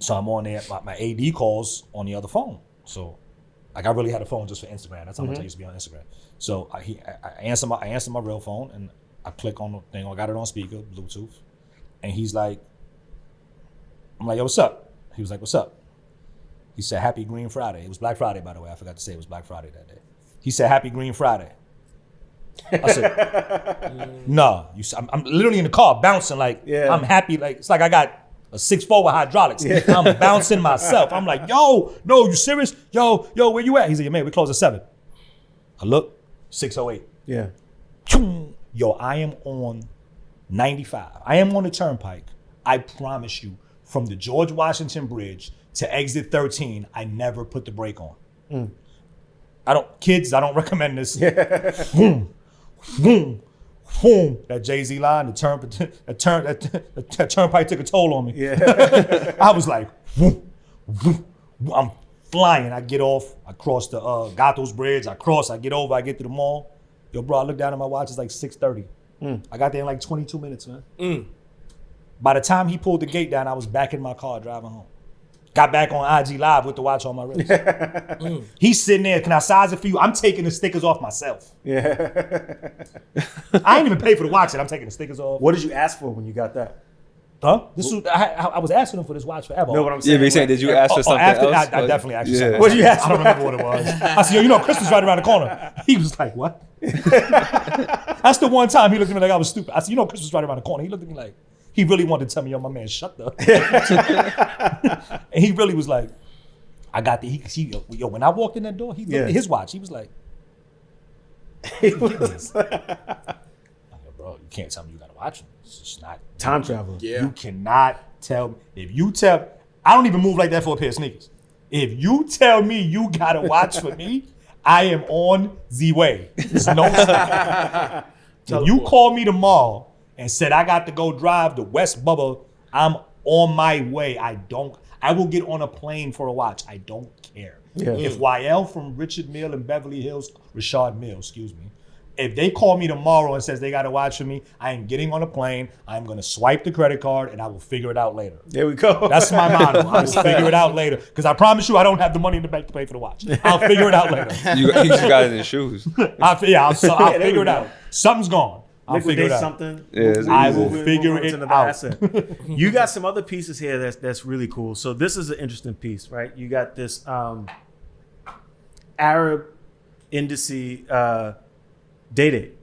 so I'm on there, my AD calls on the other phone. So Like I really had a phone just for Instagram. That's how much I used to be on Instagram. So I answer my real phone and I click on the thing. I got it on speaker, Bluetooth, and he's like, I'm like, yo, what's up? He was like, what's up? He said, Happy Green Friday. It was Black Friday, by the way. I forgot to say it was Black Friday that day. He said, Happy Green Friday. I said, no. I'm literally in the car bouncing like I'm happy. Like it's like I got a 6'4" with hydraulics. I'm bouncing myself. I'm like, yo, no, you serious? Yo, where you at? He's like, man, we close at 7. I look, 6:08. Yeah. Yo, I am on 95. I am on the turnpike. I promise you, from the George Washington Bridge to exit 13, I never put the brake on. I don't recommend this. Boom, boom, boom. That Jay-Z line, that turnpike took a toll on me. Yeah. I was like, whoom, whoom, whoom. I'm flying. I get off. I cross the Gatos Bridge. I get over. I get to the mall. Yo, bro, I look down at my watch. It's like 6:30. I got there in like 22 minutes, man. By the time he pulled the gate down, I was back in my car driving home. Got back on IG Live with the watch on my wrist. He's sitting there. Can I size it for you? I'm taking the stickers off myself. Yeah. I ain't even pay for the watch. I'm taking the stickers off. What did you ask for when you got that? Huh? This was I was asking him for this watch forever. No, what I'm saying. Yeah, but he's saying, did you ask for something after, else? I definitely asked you something. What did you ask I don't remember what it was. I said, yo, you know, Christmas right around the corner. He was like, what? That's the one time he looked at me like I was stupid. I said, you know, Christmas right around the corner. He looked at me like, he really wanted to tell me, yo, my man, shut the. And he really was like, I got the, yo, when I walked in that door, he looked at his watch. He was like, bro, you can't tell me you got to watch him. It's just not. Time travel. Yeah. You cannot tell me. If you tell, I don't even move like that for a pair of sneakers. If you tell me you got to watch for me, I am on the way. There's no stop. If you call me tomorrow and said I got to go drive to West Bubba, I'm on my way. I will get on a plane for a watch. I don't care. Yeah. If YL from Richard Mill and Beverly Hills, Rashad Mill, excuse me, if they call me tomorrow and says they got to watch for me, I am getting on a plane. I'm going to swipe the credit card and I will figure it out later. There we go. That's my motto. I will figure it out later. Because I promise you I don't have the money in the bank to pay for the watch. I'll figure it out later. He just got it in his shoes. I'll figure it out. Something's gone. I'll figure it out. Something. Yeah, I will figure it out. You got some other pieces here that's really cool. So this is an interesting piece, right? You got this Arab indice date,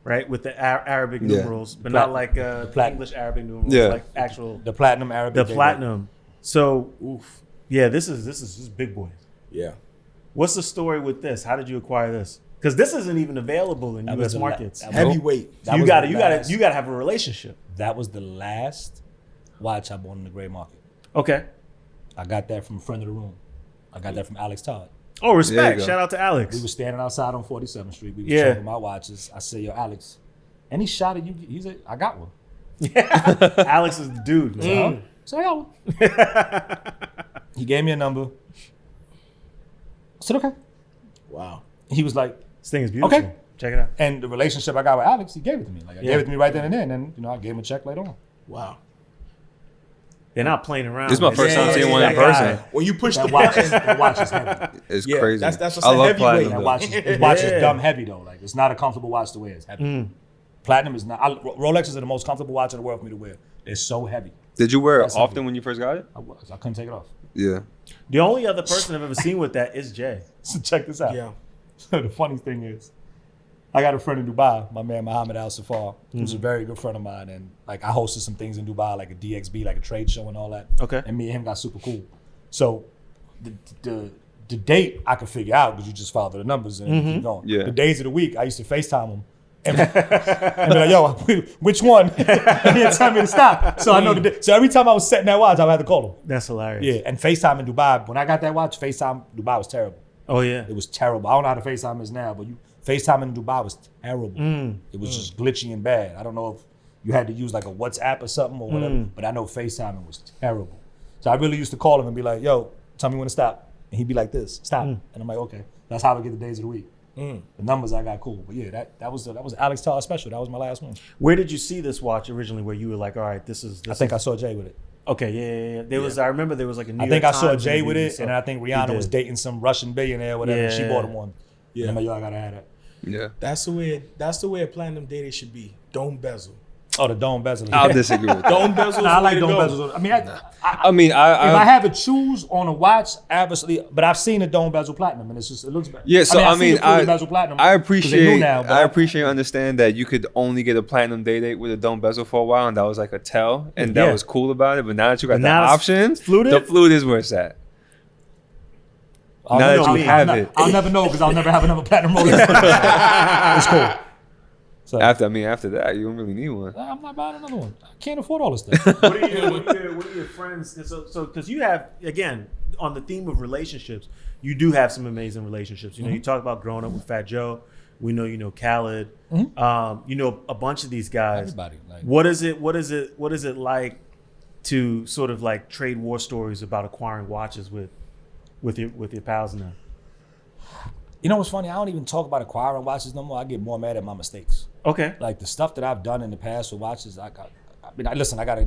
right? With the Arabic numerals, but not like English Arabic numerals, like actual the platinum Arabic. The platinum. So, yeah, this is big boy. Yeah. What's the story with this? How did you acquire this? Because this isn't even available in U.S. markets. Heavyweight. You gotta have a relationship. That was the last watch I bought in the gray market. Okay. I got that from a friend of the room. I got that from Alex Todd. Oh, respect. Shout out to Alex. We were standing outside on 47th Street. We were checking my watches. I said, yo, Alex, any shot of you? He said, I got one. Yeah. Alex is the dude. Man. So I got one. He gave me a number. I said, okay. Wow. He was like, this thing is beautiful. Okay. Check it out. And the relationship I got with Alex, he gave it to me. Like I gave it to me right then and then. And I gave him a check later on. Wow. They're not playing around. This is my first time seeing one in person. When you push That the watch button, is heavy. It's Yeah, crazy. that's what's I a love heavyweight. platinum. That though. watch is dumb heavy though. Like it's not a comfortable watch to wear. It's heavy. Platinum is not. Rolexes are the most comfortable watch in the world for me to wear. They're so heavy. Did you wear it That's often heavy. when you first got it? I couldn't take it off. Yeah. The only other person I've ever seen with that is Jay. So check this out. Yeah. The funny thing is, I got a friend in Dubai, my man Mohammed Al Safar, who's a very good friend of mine, and like I hosted some things in Dubai, like a DXB, like a trade show and all that. Okay. And me and him got super cool. So the date I could figure out because you just follow the numbers and keep going. Yeah. The days of the week I used to FaceTime him. And be like, yo, which one? And he'd tell me to stop. So I know the day. So every time I was setting that watch, I would have to call him. That's hilarious. Yeah, and FaceTime in Dubai, when I got that watch, FaceTime Dubai was terrible. Oh yeah. It was terrible. I don't know how to FaceTime is now, but FaceTime in Dubai was terrible. It was just glitchy and bad. I don't know if you had to use like a WhatsApp or something or whatever, but I know FaceTiming was terrible. So I really used to call him and be like, yo, tell me when to stop. And he'd be like this, stop. And I'm like, okay. That's how I get the days of the week. The numbers I got cool. But yeah, that was Alex Todd special. That was my last one. Where did you see this watch originally where you were like, all right, this is I think I saw Jay with it. Okay, yeah. There was. I remember there was like a New I think York I saw Times Jay with interview, it, so and I think he Rihanna was did. dating some Russian billionaire, or whatever. And she Yeah. bought him one. Yeah. Yeah, I'm like, yo, I gotta have that. Yeah. That's the way a platinum dating should be. Don't bezel. Oh, the dome bezel. I'll disagree with that. Don't bezel. Nah, I like dome bezels. I mean, I mean, if I I have to choose on a watch, obviously, but I've seen a dome bezel platinum, and it looks better. yeah. So I've seen the fully I bezel platinum. I 'cause they new appreciate now, but I appreciate and understand that you could only get a platinum date with a dome bezel for a while, and that was like a tell, and that Yeah. was cool about it. But now that you got But the now it's options, fluted? the fluid is where it's at. I'll now never that know. you have I'll it. I'll never know because I'll never have another platinum Rolex. It's cool. So After that, you don't really need one. I'm not buying another one. I can't afford all this stuff. What are your friends? So because you have, again, on the theme of relationships, you do have some amazing relationships. You know, you talk about growing up with Fat Joe. We know you know Khaled. You know a bunch of these guys. Everybody, like- What is it like to sort of like trade war stories about acquiring watches with your pals now? You know what's funny? I don't even talk about acquiring watches no more. I get more mad at my mistakes. Okay. Like the stuff that I've done in the past with watches, I got a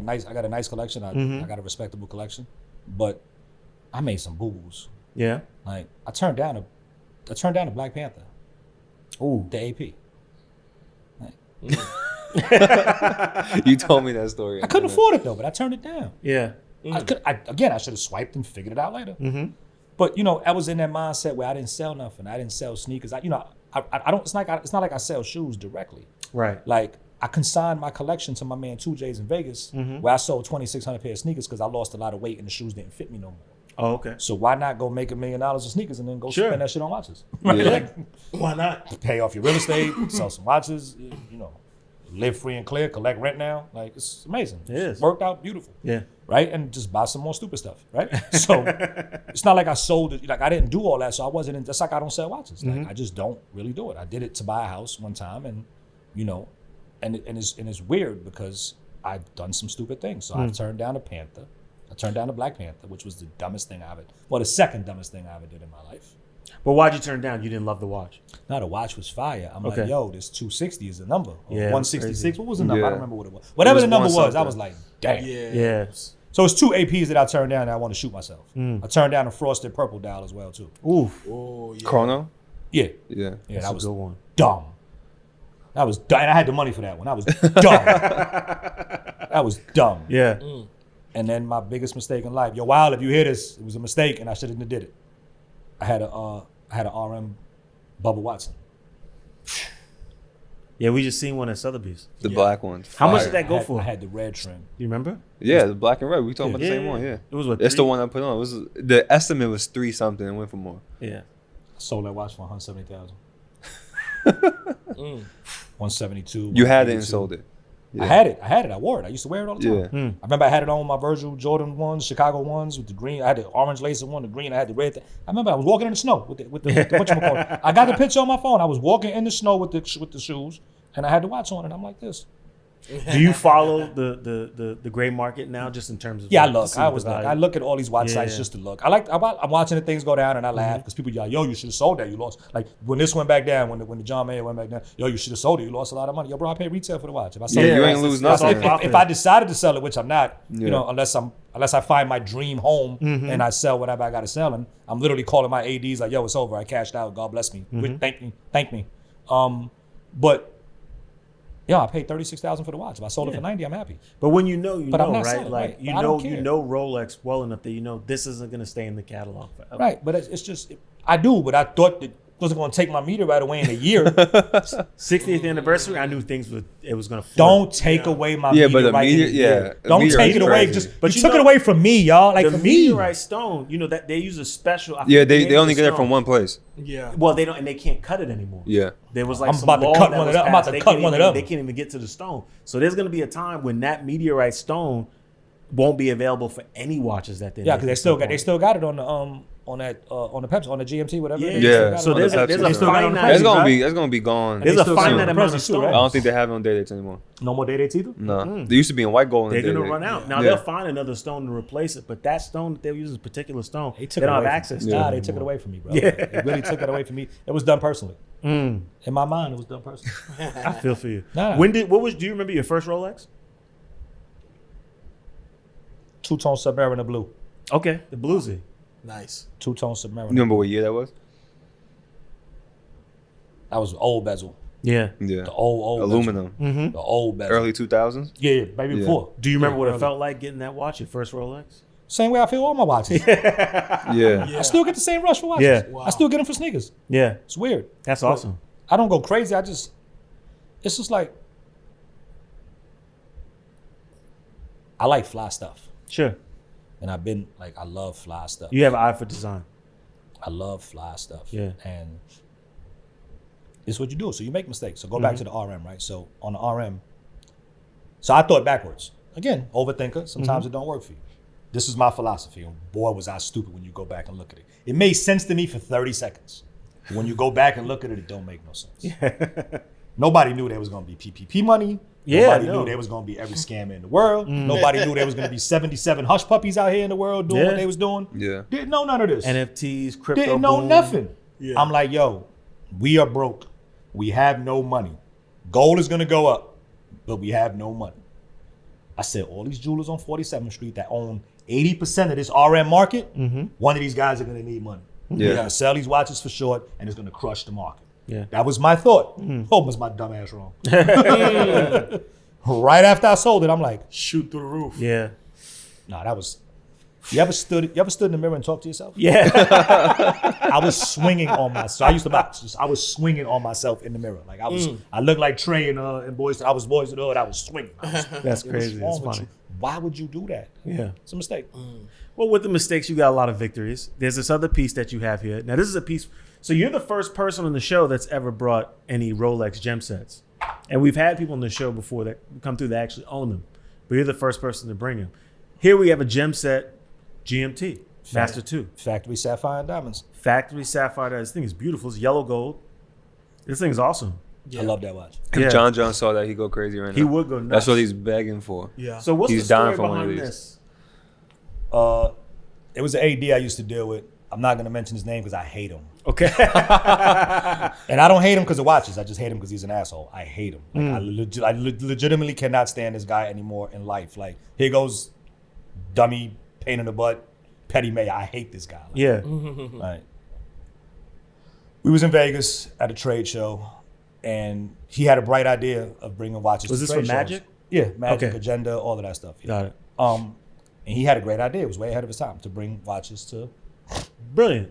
nice collection. I got a respectable collection, but I made some boo-boos. Yeah. Like I turned down a Black Panther, Ooh. the AP. You told me that story. I couldn't afford it though, but I turned it down. Yeah. I should have swiped and figured it out later. Mm-hmm. But you know, I was in that mindset where I didn't sell nothing. I didn't sell sneakers. I don't. It's not like I sell shoes directly. Right. Like I consigned my collection to my man 2J's in Vegas, where I sold 2,600 pair of sneakers because I lost a lot of weight and the shoes didn't fit me no more. Oh, okay. So why not go make $1 million of sneakers and then go Sure. spend that shit on watches? Yeah. Why not? Pay off your real estate, sell some watches, you know, live free and clear, collect rent now. Like it's amazing. It is. It's worked out beautiful. Yeah. Right? And just buy some more stupid stuff. Right? So it's not like I sold it. Like I didn't do all that. So I wasn't in, just like I don't sell watches. Like I just don't really do it. I did it to buy a house one time and, you know, and it's weird because I've done some stupid things. So I've turned down a Panther. I turned down a Black Panther, which was the dumbest thing the second dumbest thing I ever did in my life. But why'd you turn down? You didn't love the watch. Now the watch was fire. I'm Okay. like, yo, this 260 is a number. Or Yeah, it was 166. crazy. What was the number? I Yeah. don't remember what it was. Whatever was the number one was, I something. was like, damn. Yeah. Yeah. So it's 2 APs that I turned down and I want to shoot myself. I turned down a frosted purple dial as well too. Oof. Oh yeah. Yeah. Chrono. Yeah. Yeah, That's that a was good one. dumb. That was dumb. And I had the money for that one. That was dumb. That was dumb. Yeah. And then my biggest mistake in life. Yo, Wild, if you hear this, it was a mistake and I shouldn't have did it. I had a RM Bubba Watson. Yeah, we just seen one at Sotheby's. The black one. How much Fire. did that go I for? had the red trim. You remember? Yeah, the black and red. We talking about the Yeah, same yeah, one. yeah. Yeah. It was what? It's the 3? one I put on. It was the estimate was 3 something and went for more. Yeah. I sold that watch for 170,000. 172. You had it and 182. sold it. Yeah. I had it. I wore it. I used to wear it all the time. Yeah. I remember I had it on with my Virgil Jordan ones, Chicago ones with the green. I had the orange lace one, the green. I had the red. I remember I was walking in the snow with the whatchamacallit. I got the picture on my phone. I was walking in the snow with the shoes, and I had the watch on, and I'm like this. Do you follow the gray market now, just in terms of? Yeah, I like, to look. see I the always look. value? I look at all these watch sites Yeah. just to look. I'm watching the things go down and I laugh because people yell, "Yo, you should have sold that. You lost." Like when this went back down, when the John Mayer went back down, "Yo, you should have sold it. You lost a lot of money." Yo, bro, I paid retail for the watch. If I sold Yeah, it, you ain't lose that's nothing. all if I decided to sell it, which I'm not, Yeah. you know, unless I find my dream home and I sell whatever I got to sell, and I'm literally calling my ADs like, "Yo, it's over. I cashed out. God bless me. Thank me." But yeah, I paid $36,000 for the watch. If I sold it for $90, I'm happy. But when you know, But I'm know, not right? selling, Like right? you But I know, don't you care. know Rolex well enough that you know this isn't going to stay in the catalog forever. Right, but it's just I do, but I thought that it wasn't going to take my meter right away in a year. 60th anniversary, I knew it was going to. Don't take away my Yeah, meter but the right in a meteor- year. yeah, a Don't meteor take is it away. crazy. Just But you you took know, it away from me, y'all. Like The for me. meteorite stone, you know that they use a special. I Yeah, forget the they name of only the get it stone. from one place. Yeah. Well, they don't, and they can't cut it anymore. Yeah. There was like I'm some about to law cut that one of was them. I'm about passed. to They cut can't one of even- them. They can't even get to the stone. So there's going to be a time when that meteorite stone won't be available for any watches that they Yeah, make because they still got it on the on the Pepsi on the GMT whatever. Yeah. They still Yeah. got it So on there's the a Pepsi. there's They a still got it on the finite. Pepsi. That's gonna be gone. There's They a still finite sell amount the of Pepsi too, stone. right? I don't think they have it on day dates anymore. No more day dates either. No. They used to be in white gold. They're on day gonna date. run out. Now Yeah. they'll find another stone to replace it, but that stone that they use is a particular stone. They They took don't it have away access from to. me. it Nah, they took it anymore. away from me, bro. Yeah. They really took it away from me. It was done personally. In my mind, it was done personally. I feel for you. Nah. Do you remember your first Rolex? Two-tone Submariner blue. Okay, the bluesy. Nice. Two-tone Submariner. You remember what year that was? That was old bezel. Yeah. Yeah. The old Aluminum. bezel. The old bezel. Early 2000s? Yeah, maybe Yeah. before. Do you remember what it early. felt like getting that watch, your first Rolex? Same way I feel all my watches. Yeah. I still get the same rush for watches. Yeah. Wow. I still get them for sneakers. Yeah, It's weird. that's awesome. I don't go crazy. It's just like, I like fly stuff. Sure. And I love fly stuff. You have an eye for design. I love fly stuff. Yeah. And it's what you do. So you make mistakes. So go back to the RM, right? So on the RM, so I thought backwards. Again, overthinker. Sometimes it don't work for you. This is my philosophy. And boy, was I stupid when you go back and look at it. It made sense to me for 30 seconds. But when you go back and look at it, it don't make no sense. Nobody knew there was going to be PPP money. Yeah, Nobody no. knew there was going to be every scammer in the world. Nobody knew there was going to be 77 hush puppies out here in the world doing what they was doing. Yeah. Didn't know none of this. NFTs, crypto. Didn't know boom. nothing. Yeah. I'm like, yo, we are broke. We have no money. Gold is going to go up, but we have no money. I said, all these jewelers on 47th Street that own 80% of this RM market, one of these guys are going to need money. Yeah. They're going to sell these watches for short, and it's going to crush the market. Yeah. That was my thought. Oh, was my dumb ass wrong. Right after I sold it, I'm like, Shoot through the roof. Yeah. nah, that was. You ever stood in the mirror and talked to yourself? Yeah. I was swinging on myself. I used to box. I was swinging on myself in the mirror. Like I was. I looked like Trey and Boys. I was Boys in the Hood. I was swinging. That's crazy. That's funny. Why would you do that? Yeah. It's a mistake. Well, with the mistakes, you got a lot of victories. There's this other piece that you have here. Now, this is a piece. So you're the first person on the show that's ever brought any Rolex gem sets. And we've had people on the show before that come through that actually own them. But you're the first person to bring them. Here we have a gem set GMT, Master 2. Factory sapphire and diamonds. Factory sapphire. This thing is beautiful. It's yellow gold. This thing is awesome. Yeah. I love that watch. If Yeah. John saw that, he'd go crazy right now. He would go nuts. That's what he's begging for. Yeah. So what's He's the story dying for one of behind these. this? It was an AD I used to deal with. I'm not gonna mention his name because I hate him. Okay. And I don't hate him because of watches. I just hate him because he's an asshole. I hate him. Like, I legitimately cannot stand this guy anymore in life. Like, here goes dummy, pain in the butt, petty mayor. I hate this guy. Like, Yeah. Right. We was in Vegas at a trade show, and he had a bright idea of bringing watches. Was to this trade for shows. Magic? Yeah, Magic, Okay. Agenda, all of that stuff. Yeah. Got it. And he had a great idea. It was way ahead of his time to bring watches to Brilliant.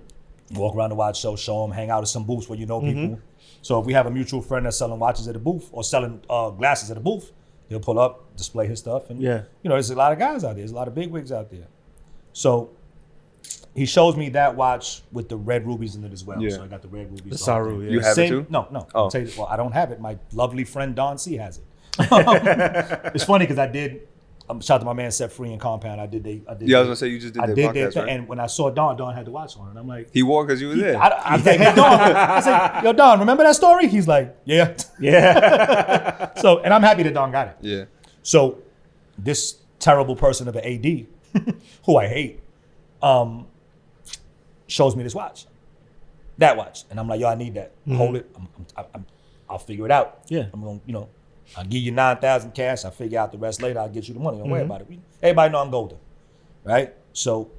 walk around the watch show, show them, hang out at some booths where you know people. So if we have a mutual friend that's selling watches at a booth or selling glasses at a booth, he'll pull up, display his stuff, and Yeah. you know, there's a lot of guys out there. There's a lot of big wigs out there. So he shows me that watch with the red rubies in it as well. Yeah. So I got the red rubies. The so Saru, yeah. You have it Same- too? No. Oh. I'll tell you, well, I don't have it. My lovely friend Don C has it. It's funny because I did. Shout out to my man Set Free and Compound. I did. Yeah, I was gonna say you just did I that did their podcast, thing, right? and when I saw Don had the watch on, and I'm like, He wore because you were there. I was like, hey Don, I said, yo Don, remember that story? He's like, yeah. Yeah. So, and I'm happy that Don got it. Yeah. So, this terrible person of an AD, who I hate, shows me this watch, that watch, and I'm like, yo, I need that. Hold it. I'll figure it out. Yeah. I'm gonna, I'll give you 9,000 cash. I'll figure out the rest later. I'll get you the money. Don't worry about it. Everybody know I'm golden, right? So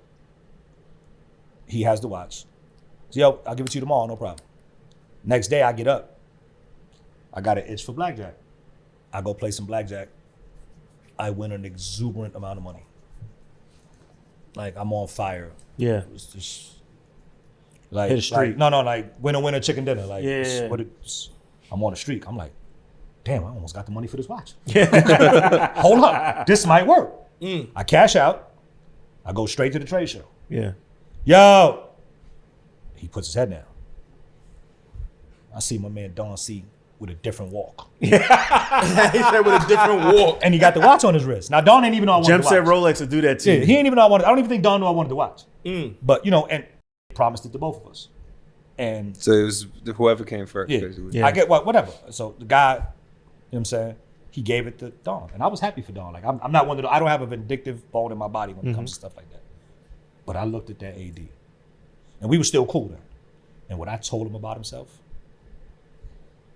he has the watch. So yo, I'll give it to you tomorrow. No problem. Next day I get up. I got an itch for blackjack. I go play some blackjack. I win an exuberant amount of money. Like I'm on fire. Yeah. It's just like, Hit a streak. like winner chicken dinner. Like Yeah. I'm on a streak. I'm like, damn, I almost got the money for this watch. Hold up, this might work. I cash out. I go straight to the trade show. Yeah. Yo, he puts his head down. I see my man Don C with a different walk, He said with a different walk. and he got the watch on his wrist. Now Don ain't even know I wanted Gem the set watch. Rolex will do that too. Yeah, he ain't even know I wanted. I don't even think Don knew I wanted the watch. But and promised it to both of us. And So it was whoever came first. yeah, basically. I get whatever. So the guy, you know what I'm saying, he gave it to Don, and I was happy for Don. Like I'm not one of the, I don't have a vindictive bone in my body when it comes to stuff like that. But I looked at that AD, and we were still cool then. And what I told him about himself,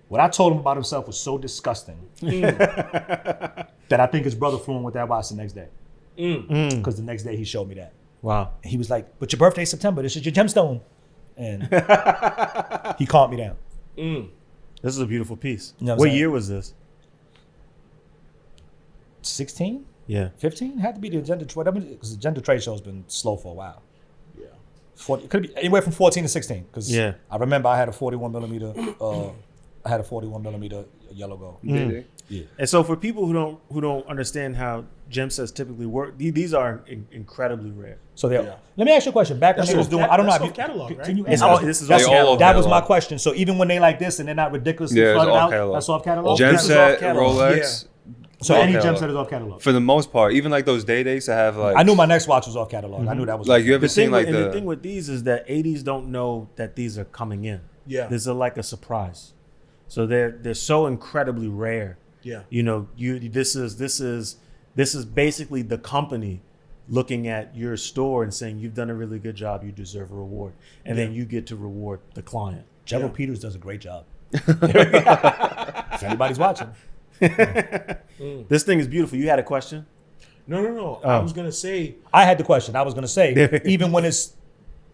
was so disgusting that I think his brother flew in with that watch the next day. Because the next day he showed me that. Wow. And he was like, "But your birthday's September. This is your gemstone." And he calmed me down. This is a beautiful piece. You know what I'm What saying? year was this? 16? Yeah. 15? Had to be the agenda trade because the agenda trade show has been slow for a while. Yeah. 40, it could be anywhere from 14 to 16. Because Yeah. I remember I had a 41 millimeter. I had a 41 millimeter yellow gold. Did Yeah. And so for people who don't understand how gem sets typically work, these are incredibly rare. So there. Yeah. Let me ask you a question. Back when That's they was off doing, cat- I don't know. that's If off catalog, right? Can you It's answer all, this? this is That's- all all off that was catalog. my question. So even when they like this and they're not ridiculously Yeah, it's flooded off out, catalog. that's off catalog. Gem This is off set, catalog. Rolex. So off any gem catalog. set is off catalog. For the most part, even like those dates that have like. I knew my next watch was off catalog. I knew that was Like you off ever The thing, seen like with, and the the. thing with these is that 80s don't know that these are coming in. Yeah. There's like a surprise. So they're so incredibly rare. Yeah. You know, this is basically the company looking at your store and saying you've done a really good job, you deserve a reward, and then you get to reward the client. Gerald Peters does a great job. If anybody's watching. This thing is beautiful. You had a question? No. I was gonna say. I had the question. I was going to say, even when it's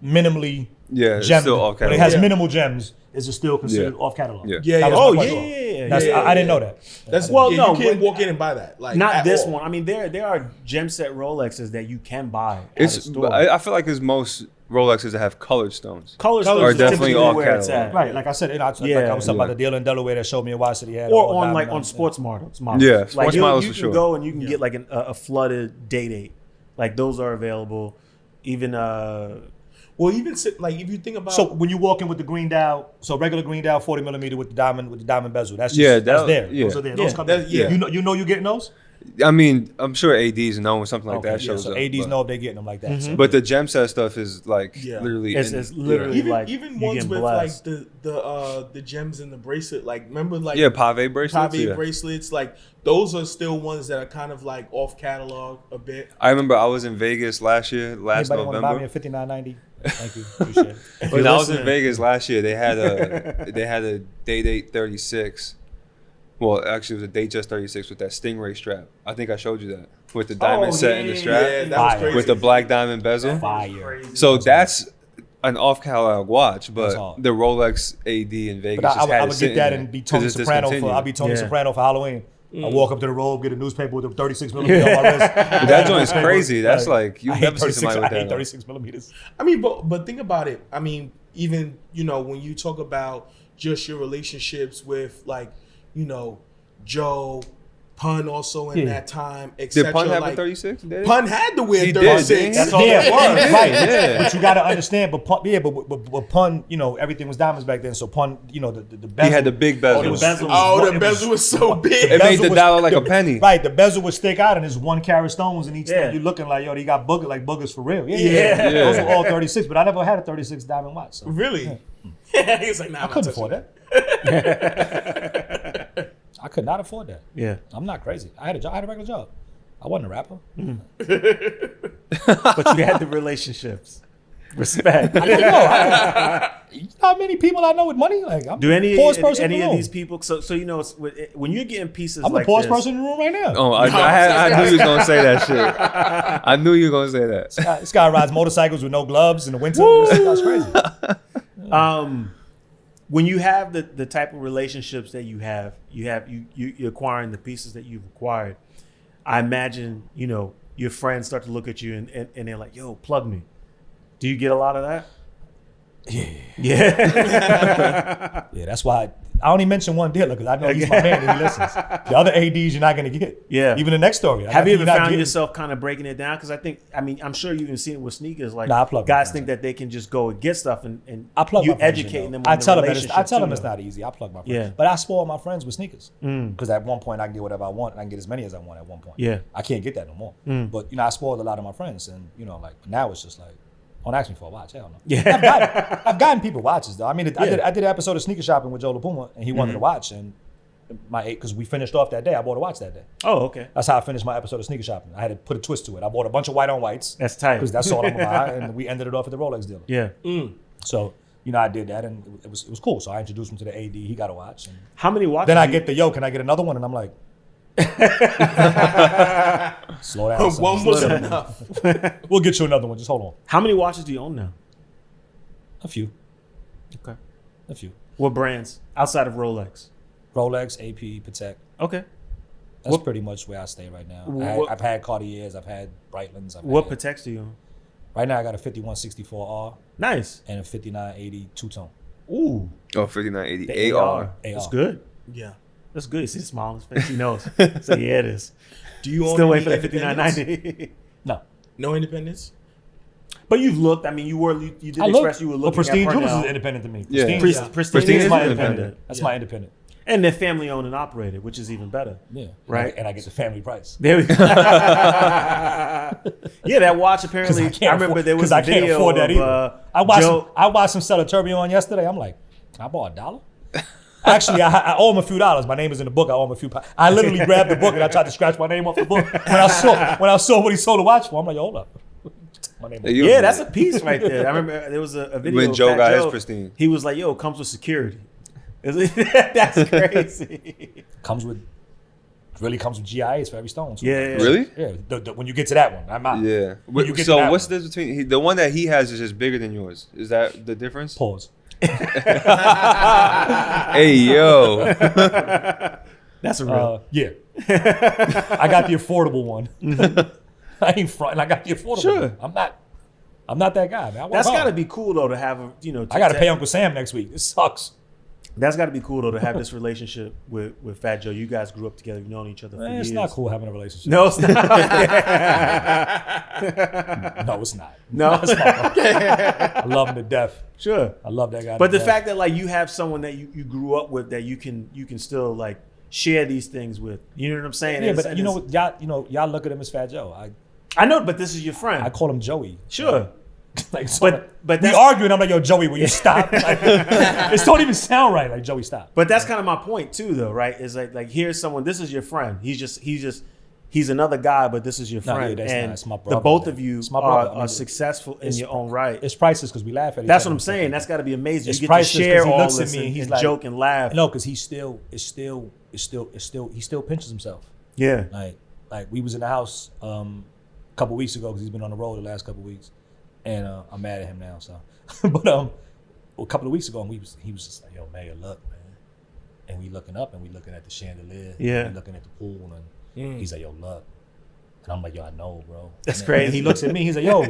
minimally Yeah, it's gemmed, still off when it catalog. has Yeah. minimal gems, is it still considered Yeah. off catalog? Yeah. Yeah. That was yeah. my Oh, question. yeah. That's, I didn't know that. That's Well, yeah, no, you can't but- walk in and buy that. Like Not at this all. one. I mean, there are gem set Rolexes that you can buy at It's. a store. I feel like it's most Rolexes that have colored stones. Color Are stores is definitely typically off where it's catalog. at. Right, like I said, like I was Yeah. talking about the dealer in Delaware that showed me a watch that he had. Or all on diamond on it. sports models. Yeah, like sports you models you for can sure. go and you can get like a flooded date. Like those are available. Even Well, even like if you think about. So when you walk in with the green dial, so regular green dial 40 millimeter with the diamond bezel, that's just, Yeah, that's that- there. yeah. Those are there. Those Yeah. come That- in. yeah. You know you're getting those? I mean, I'm sure ADs know when something like Okay, that yeah, shows so up. ADs but, know if they're getting them like that. So. But the gem set stuff is like Yeah. literally. it's literally even like even you ones getting with blessed. like the gems in the bracelet, like remember like Yeah, pave bracelets. pave Yeah. bracelets, like those are still ones that are kind of like off catalog a bit. I remember I was in Vegas last Anybody want to buy me November. a 5990? Thank you. Appreciate it. When I was in listening. Vegas last year, they had a Day-Date 36. Well, actually, it was a Datejust 36 with that Stingray strap. I think I showed you that with the diamond set in the strap Yeah, that was Fire. crazy. with the black diamond bezel. Fire. So that's an off-catalog watch, That's but hard. the Rolex AD in Vegas But just had I it would sitting get that there and be 'cause Tony it's Soprano for discontinued. I'll be Tony Yeah. Soprano for Halloween. I walk up to the robe, get a newspaper with a 36 millimeter on my wrist. But that joint's crazy. That's like you I hate never see 36 somebody with I hate that. 36 millimeters. I mean, but think about it. I mean, even when you talk about just your relationships with like Joe, Pun also in Yeah. that time, etc. Did Pun have like, a 36? Did he? Pun had to wear He did, 36. didn't he? That's all Yeah, it was. right. Yeah. But you got to understand, but Pun, everything was diamonds back then. So Pun, the bezel. He had the big bezel. the bezel Oh, was- the bezel was so big. It made the was- dollar like a penny. Right, the bezel would stick out and there's 1 carat stones in each Yeah. thing. You're looking like, they got boogers for real. Yeah. Yeah. Those were all 36, but I never had a 36 diamond watch. So Really? He's like, nah, I couldn't afford that. I could not afford that. Yeah. I'm not crazy. I had a job. I had a regular job. I wasn't a rapper. But you had the relationships. Respect. You know how many people I know with money? Like I'm Do the poorest person in any the of room. these people? So it's, when you're getting pieces I'm like the poorest this, person in the room right now. Oh, I knew you was gonna say that shit. I knew you were gonna say that. This guy rides momotorcycles with no gloves in the winter. That's crazy. when you have the type of relationships that you acquiring the pieces that you've acquired, I imagine your friends start to look at you and they're like, "Yo, plug me." Do you get a lot of that? Yeah. Yeah, that's why I only mention one dealer because I know he's my man and he listens. The other ADs you're not going to get. Yeah. Even the next story. Have you ever you're not found getting- yourself kind of breaking it down? Because I'm sure you've even seen it with sneakers. Like Nah, I plug my guys friends think in. that they can just go and get stuff and I plug you my friends in, educating though. them. On I the tell them relationship it's too, not easy. I plug my friends. Yeah. But I spoil my friends with sneakers because at one point I can get whatever I want and I can get as many as I want at one point. Yeah. I can't get that no more. But I spoiled a lot of my friends and like now it's just like don't ask me for a watch. Hell no. Yeah. I've gotten people watches though. I mean, I Yeah. did an episode of Sneaker Shopping with Joe LaPuma and he wanted a watch and because we finished off that day, I bought a watch that day. Oh, okay. That's how I finished my episode of Sneaker Shopping. I had to put a twist to it. I bought a bunch of white on whites. That's tight. Because that's all I'm gonna buy, and we ended it off at the Rolex dealer. Yeah. So I did that, and it was cool. So I introduced him to the AD. He got a watch, and How many watches? then I get the can I get another one? And I'm like, Slow down. son. One Slow was down. enough. We'll get you another one. Just hold on. How many watches do you own now? A few. Okay. A few. What brands outside of Rolex? Rolex, AP, Patek. Okay. That's pretty much where I stay right now. I've had Cartiers, I've had Breitlands. What Pateks do you own? Right now I got a 5164R Nice. and a 5980 two-tone. Ooh. Oh, 5980 The AR. That's good. Yeah. That's good. You see the smile on his face. He knows. So yeah, it is. Do you own Still any waiting for the independents? 5990. No. No independence? But you've looked. I mean, you did express you were looking Pristine at Jewelers Purnell. is independent to me. Yeah. Pristine, Pristine Pristine is is my independent. independent. That's my independent. And they're family owned and operated, which is even better. Yeah. Right. And I get the family price. There we go. Yeah, that watch apparently. I remember there was a I can't video afford that of either. Joe. I watched him sell a tourbillon yesterday. I'm like, I bought $1. Actually, I owe him a few dollars. My name is in the book. I owe him a few. I literally grabbed the book and I tried to scratch my name off the book. When I saw what he sold the watch for, I'm like, hold up. My name. Yeah, that's a piece right there. I remember there was a video When of Joe Fat got his Joe. Pristine. He was like, "Yo, it comes with security." That's crazy. Really comes with GIAs for every stone. Too. Yeah. Really? Yeah. When you get to that one, I'm out. Yeah. When you get to So that what's one. the difference between the one that he has is just bigger than yours? Is that the difference? Pause. Hey yo. That's a real. Yeah. I got the affordable one. I ain't fronting. I got the affordable Sure. one. I'm not that guy, man. I work That's hard. got to be cool though to have I got to pay Uncle Sam next week. This sucks. That's got to be cool though to have this relationship with Fat Joe. You guys grew up together. You've known each other for Man, years. it's not cool having a relationship. No, it's not. No, it's not. No. It's not. I love him to death. Sure. I love that guy. But to the death. fact that like you have someone that you grew up with that you can still like share these things with. You know what I'm saying? Yeah, And but it's- y'all look at him as Fat Joe. I know, but this is your friend. I call him Joey. Sure. Like, so But we that's- arguing. I'm like, yo, Joey, will you stop? Like, it don't even sound right. Like, Joey, stop. But that's kind of my point too, though, right? Is like here's someone. This is your friend. He's another guy, but this is your No, yeah, friend. that's and not. It's my the brother, both man. of you It's my brother. I are mean, successful in it's- your own right. It's priceless because we laugh at each other. That's what I'm saying. That's got to be amazing. It's You get to priceless 'cause share he all looks at this me and he's and like- joke and laugh. No, because he still pinches himself. Yeah. Like we was in the house a couple weeks ago because he's been on the road the last couple weeks, and I'm mad at him now. So, but a couple of weeks ago, and he was just like, "Yo, Mayor, look, man," and we looking up and we looking at the chandelier, Yeah. and looking at the pool, and he's like, "Yo, look," and I'm like, "Yo, I know, bro." That's And crazy. he looks at me, he's like, "Yo,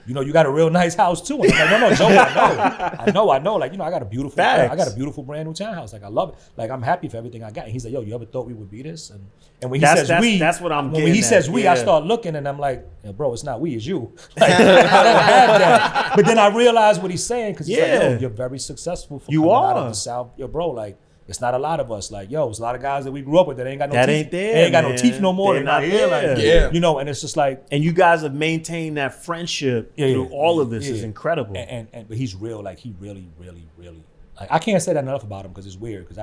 you got a real nice house too." And I'm like, "No, Joey, I know. Like, I got a beautiful, Facts. I got a beautiful brand new townhouse. Like, I love it. Like, I'm happy for everything I got." And he's like, "Yo, you ever thought we would be this?" And when he That's- says we, that's what I'm when getting he at. says we, I Yeah. start looking and I'm like, "Yo, bro, it's not we, it's you." Like, I don't have that. But then I realize what he's saying because he's like, Yeah. "Yo, you're very successful for You coming out are. of the South, yo, bro. Like, it's not a lot of us. Like, yo, it's a lot of guys that we grew up with that ain't got no That teeth. ain't there, They ain't got no man. teeth no more. They're They're not not here. there. Like, Yeah. and it's just like, And you guys have maintained that friendship through all of this is yeah. incredible. And but he's real. Like, he really, really, really. Like, I can't say that enough about him because it's weird. Because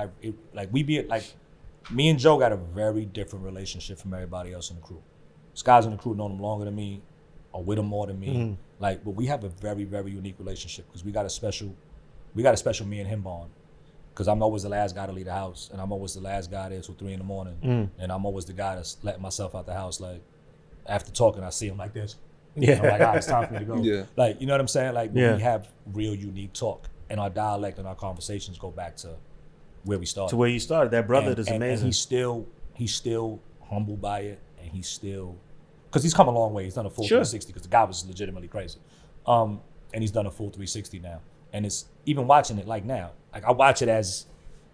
me and Joe got a very different relationship from everybody else in the crew. These guys in the crew know him longer than me, or with him more than me. Mm-hmm. Like, but we have a very, very unique relationship because we got a special me and him bond. Because I'm always the last guy to leave the house, and I'm always the last guy there till 3 a.m, and I'm always the guy that's letting myself out the house. Like, after talking, I see him like this. Yeah. And I'm like, all right, it's time for me to go. Yeah. Like, you know what I'm saying? Like, Yeah. we have real unique talk, and our dialect and our conversations go back to where we started. To where you started, that brother is And amazing. he's still humbled by it, and he's still, because he's come a long way. He's done a full Sure. 360 because the guy was legitimately crazy, and he's done a full 360 now. And it's even watching it like now. Like, I watch it as,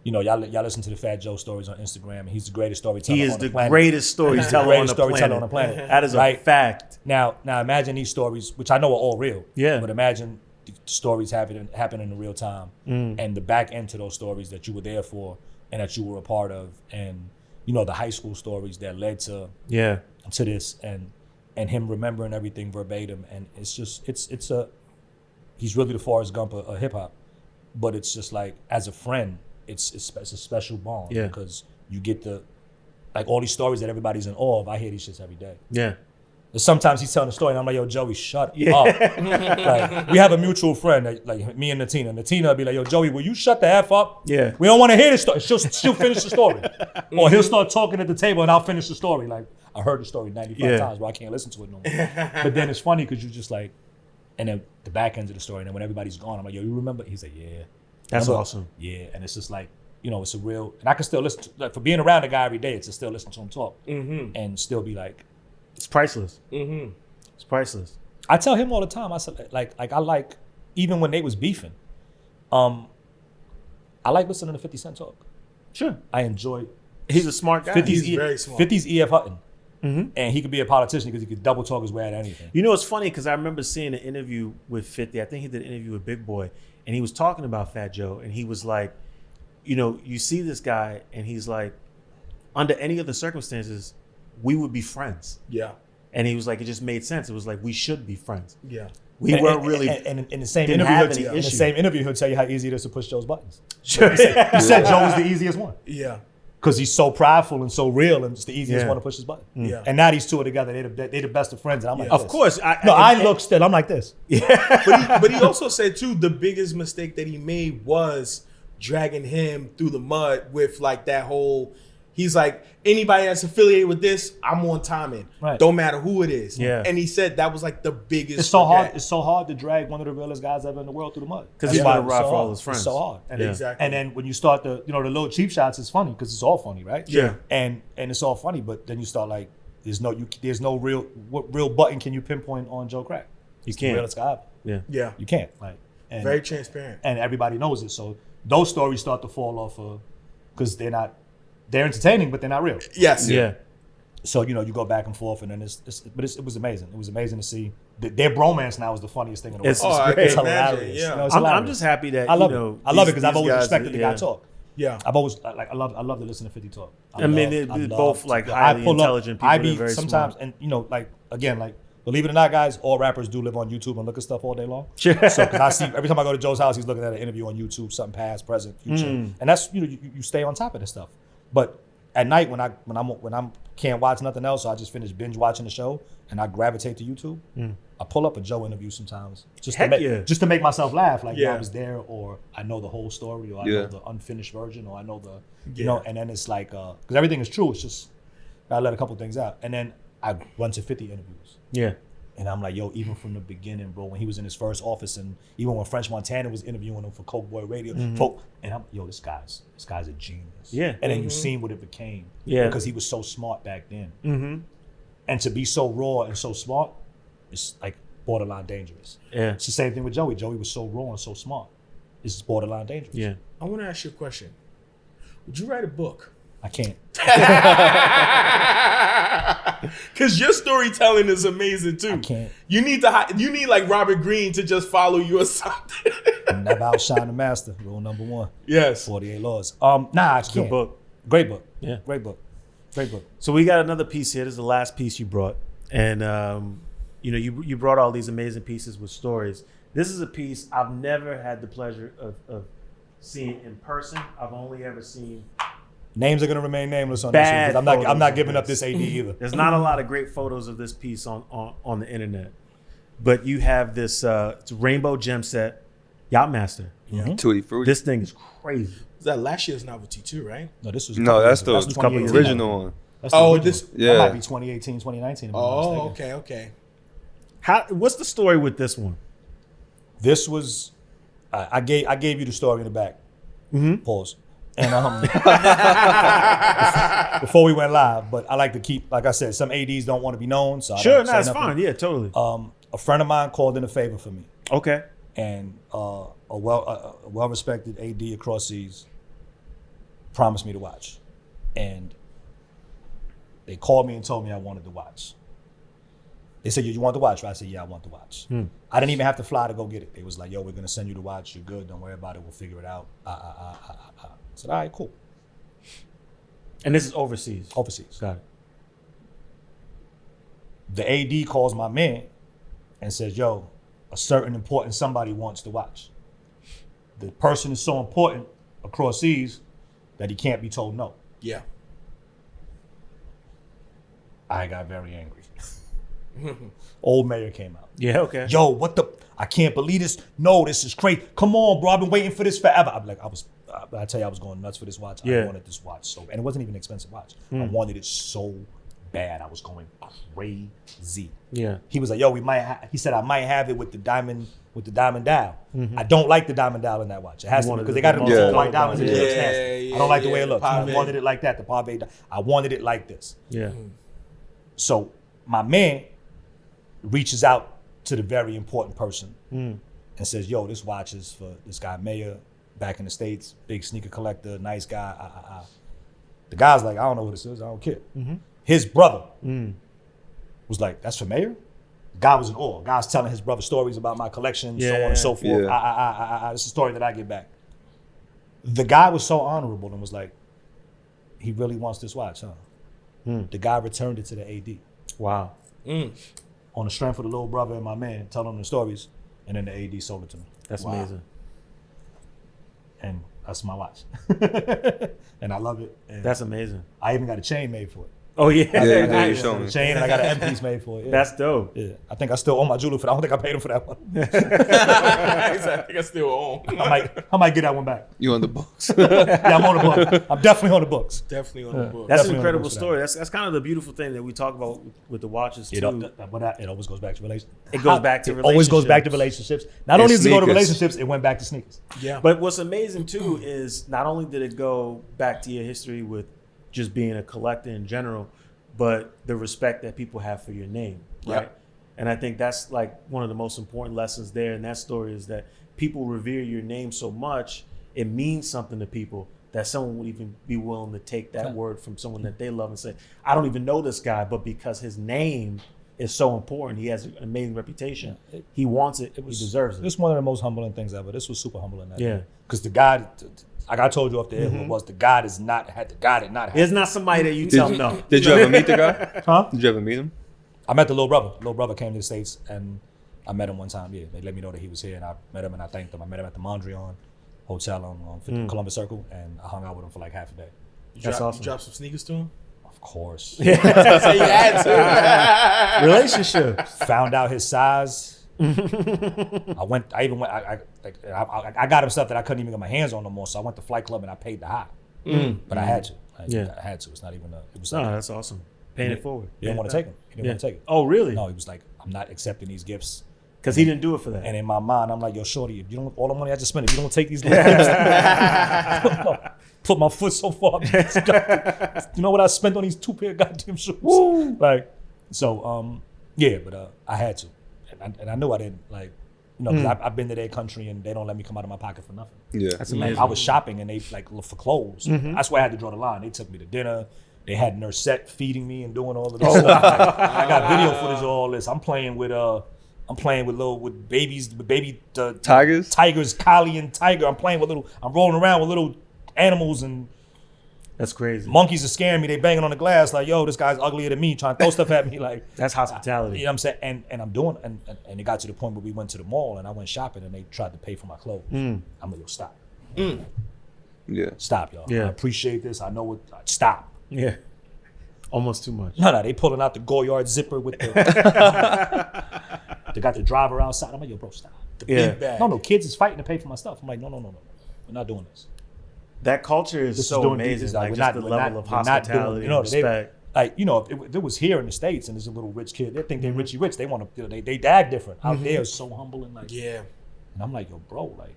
y'all listen to the Fat Joe stories on Instagram, and he's the greatest storyteller. He is on the planet. greatest storyteller, greatest on, the storyteller on the planet. That is a Right? fact. Now imagine these stories, which I know are all real. Yeah. But imagine the stories happen in real time, Mm. and the back end to those stories that you were there for and that you were a part of, and the high school stories that led to Yeah. this, and him remembering everything verbatim, and he's really the Forrest Gump of hip hop, but it's just like, as a friend, it's a special bond. Yeah. Because you get all these stories that everybody's in awe of. I hear these shits every day. Yeah. Sometimes he's telling a story and I'm like, yo, Joey, shut up. Like, we have a mutual friend, that, like me and Natina. Natina will be like, yo, Joey, will you shut the F up? Yeah. We don't want to hear the story. She'll finish the story. Or he'll start talking at the table and I'll finish the story. Like, I heard the story 95 times, but I can't listen to it no more. But then it's funny because you just like, and then the back end of the story, and then when everybody's gone, I'm like, yo, you remember? He's like, yeah. That's Remember? awesome. Yeah, and it's just like, you know, it's a real, and I can still listen to, like, for being around the guy every day, it's to still listen to him talk and still be like, It's priceless. It's priceless. I tell him all the time. I said, I like, even when they was beefing, I like listening to 50 Cent talk. Sure. I enjoy. He's a smart guy. 50's He's very smart. 50's E.F. Hutton, and he could be a politician because he could double talk his way out of anything. You know, it's funny because I remember seeing an interview with 50. I think he did an interview with Big Boy, and he was talking about Fat Joe, and he was like, you know, you see this guy, and he's like, under any other circumstances, we would be friends. Yeah. And he was like, it just made sense. It was like, we should be friends. Yeah. We weren't really. And in the same didn't interview, have he'll- any in the issue. same interview, he'll tell you how easy it is to push Joe's buttons. Sure. He said Joe was the easiest one Yeah. because he's so prideful and so real, and it's the easiest Yeah. one to push his button. Yeah. And now these two are together. They the best of friends, and I'm like, Of this. course. I look still. I'm like this. But he also said too, the biggest mistake that he made was dragging him through the mud with like that whole. He's like, anybody that's affiliated with this, I'm on timing. Right. Don't matter who it is. Yeah. And he said that was like the biggest. It's so hard. forget. It's so hard to drag one of the realest guys ever in the world through the mud. 'Cause That's he's why gonna it's ride so for all hard. his friends. It's so hard. And, Yeah. Exactly. and then when you start the little cheap shots, it's funny because it's all funny, right? Yeah. And it's all funny, but then you start like, there's no real what real button can you pinpoint on Joe Crack? He's can't. the realest guy ever. Yeah. Yeah. You can't. Like, and, Very transparent. and everybody knows it. So those stories start to fall off because they're entertaining, but they're not real. Yes. Yeah. So, you know, you go back and forth, and then it was amazing. It was amazing to see. Their bromance now is the funniest thing in the world. It's- Oh, I can It's imagine, hilarious. yeah. You know, it's I'm hilarious. just happy that, I love you it. know. I love it these- because I've these always guys respected the yeah. guy talk. Yeah. I've always I love to listen to 50 talk. I mean, they're both, like, highly intelligent people. I They're be very sometimes, smart. and you know, like again, like believe it or not, guys, all rappers do live on YouTube and look at stuff all day long. Sure. So because I see every time I go to Joe's house, he's looking at an interview on YouTube, something past, present, future, and that's you stay on top of this stuff. But at night when I can't watch nothing else, so I just finish binge watching the show and I gravitate to YouTube. I pull up a Joe interview sometimes just Heck to make yeah. just to make myself laugh. Like, yeah, Yeah. I was there, or I know the whole story, or I Yeah. know the unfinished version, or I know the you Yeah. know. And then it's like because everything is true. It's just I let a couple things out, and then I run to 50 interviews. Yeah. And I'm like, yo, even from the beginning, bro, when he was in his first office, and even when French Montana was interviewing him for Coke Boy Radio, and I'm, yo, this guy's a genius. Yeah. And then you seen what it became. Yeah. Because he was so smart back then. And to be so raw and so smart, it's like borderline dangerous. Yeah. It's the same thing with Joey. Joey was so raw and so smart. It's borderline dangerous. Yeah. I want to ask you a question. Would you write a book? I can't. Because your storytelling is amazing too. I can't. You need like Robert Greene to just follow you or something. Never outshine the master. Rule number 1. Yes. 48 laws. Nah, I can't. Good book. Great book. Yeah. Great book. Great book. So we got another piece here. This is the last piece you brought, and you know, you brought all these amazing pieces with stories. This is a piece I've never had the pleasure of seeing in person. I've only ever seen. Names are gonna remain nameless on Bad this one, 'cause I'm photos not of giving up this. this AD either. There's not a lot of great photos of this piece on the internet, but you have this it's a rainbow gem set, Yacht-Master. Tutti Frutti. This thing is crazy. Was that last year's novelty too, right? No, this was. No, that's the 2018. original one. That's the Oh, original. this- That Yeah. might be 2018, 2019. if I'm not Oh, mistaken. okay. What's the story with this one? This was. I gave you the story in the back. Pause. And before we went live, but I like to keep, like I said, some ADs don't want to be known. So I Sure, don't no, say it's nothing. fine. Yeah, totally. A friend of mine called in a favor for me, Okay. and a well-respected AD across seas promised me to watch, and they called me and told me I wanted to watch. They said, you want to watch? Right? I said, yeah, I want to watch. I didn't even have to fly to go get it. They was like, yo, we're going to send you to watch. You're good. Don't worry about it. We'll figure it out. I said, all right, cool. And this is overseas. Overseas. Got it. The AD calls my man and says, yo, a certain important somebody wants to watch. The person is so important across seas that he can't be told no. Yeah. I got very angry. Old Mayor came out. Yeah, okay. Yo, what the? I can't believe this. No, this is crazy. Come on, bro. I've been waiting for this forever. I'm like, I tell you, I was going nuts for this watch. Yeah. I wanted this watch so, and it wasn't even an expensive watch. I wanted it so bad. I was going crazy. Yeah. He was like, yo, he said I might have it with the diamond dial. I don't like the diamond dial in that watch. It has to be because they got it on all white diamonds. It looks nasty. I don't like the way it looks. I wanted it like that. The Pave. I wanted it like this. Yeah. So my man reaches out to the very important person and says, yo, this watch is for this guy Mayor back in the States, big sneaker collector, nice guy. The guy's like, I don't know what this is. I don't care. His brother was like, that's for Mayor? The guy was in awe. The guy's telling his brother stories about my collection, so on and so forth. This is a story that I get back. The guy was so honorable and was like, he really wants this watch, huh? The guy returned it to the AD. Wow. On the strength of the little brother and my man telling them the stories, and then the AD sold it to me. That's amazing. And that's my watch. And I love it. And That's amazing. I even got a chain made for it. Oh, yeah. Yeah, you showed A me. chain, and I got an M piece made for it. Yeah. That's dope. Yeah. I think I still own my jeweler for that. I don't think I paid him for that one. I think I still own. I might get that one back. You on the books? Yeah, I'm on the book. I'm definitely on the books. Definitely on the book. That's Definitely an incredible on the story. That's kind of the beautiful thing that we talk about with the watches too. It always goes back to relationships. It goes back to It always goes back to relationships. Not only does it go to sneakers. relationships, it went back to sneakers. Yeah. But what's amazing too is not only did it go back to your history with just being a collector in general, but the respect that people have for your name, right? Yep. And I think that's like one of the most important lessons there in that story is that people revere your name so much, it means something to people that someone would even be willing to take that word from someone that they love and say, I don't even know this guy, but because his name is so important, he has an amazing reputation, he wants it, he deserves it. This is one of the most humbling things ever. This was super humbling. Yeah. Because the guy, like I told you off the air, who it was the guy did not have. It's not somebody that you tell no. Did you ever meet the guy? Huh? Did you ever meet him? I met the little brother. Little brother came to the States, and I met him one time. Yeah, they let me know that he was here, and I met him, and I thanked him. I met him at the Mondrian Hotel on Columbus Circle, and I hung out with him for like half a day. That's awesome. You dropped some sneakers to him? Of course. So you had to. Relationship. Found out his size. I got him stuff that I couldn't even get my hands on no more. So I went to Flight Club and I paid the high. But I had to. I had to. It's not even it was No, like, that's awesome. Paying it forward. he didn't want to take them. He didn't want to take it. Oh, really? No, he was like, I'm not accepting these gifts. Because he didn't do it for that. And in my mind, I'm like, yo, shorty, if you don't, all the money I just spent, if you don't take these little gifts, put my foot so far. You know what I spent on these 2 pair of goddamn shoes? Woo! Like, so, yeah, but I had to. And I knew I didn't, like, you know, because I've been to their country and they don't let me come out of my pocket for nothing. Yeah. That's Like, amazing. I was shopping and they like look for clothes. That's why I had to draw the line. They took me to dinner. They had Nursette feeding me and doing all of this stuff. I got video footage of all this. I'm playing with baby tigers, collie and tiger. I'm rolling around with little animals and That's crazy. monkeys are scaring me. They banging on the glass like, yo, this guy's uglier than me, trying to throw stuff at me. Like, That's hospitality. you know what I'm saying? And I'm doing, and it got to the point where we went to the mall and I went shopping and they tried to pay for my clothes. I'm like, yo, stop. Yeah. Stop, y'all. Yeah. I appreciate this. I know what. Stop. Yeah. Almost too much. No, they pulling out the Goyard zipper with the. They got the driver outside. I'm like, yo, bro, stop. Yeah. Big bag. No, kids is fighting to pay for my stuff. I'm like, no. We're not doing this. That culture is This so is doing amazing. this. Like We're just not- the we're level not- of we're not doing- hospitality you know, and they- respect. Like, you know, if it was here in the States and there's a little rich kid, they think they richy rich. They want to, they act different. Out there is so humble and like, Yeah. and I'm like, yo, bro, like,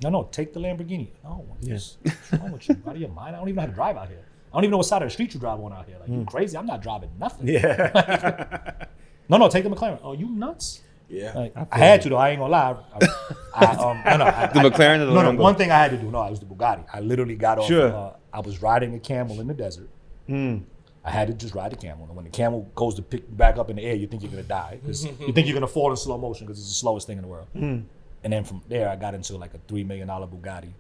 no, take the Lamborghini. No, what's wrong with you? Out of your mind? I don't even know how to drive out here. I don't even know what side of the street you drive on out here. Like, you crazy? I'm not driving nothing. Yeah. No, take the McLaren. Oh, you nuts? Yeah. Like, I had to though. I ain't gonna lie. The McLaren or the No, Lambo? one thing I had to do. No, I was the Bugatti. I literally got off. Sure. I was riding a camel in the desert. I had to just ride the camel. And when the camel goes to pick you back up in the air, you think you're gonna die. 'Cause you think you're gonna fall in slow motion because it's the slowest thing in the world. And then from there, I got into like a $3 million Bugatti,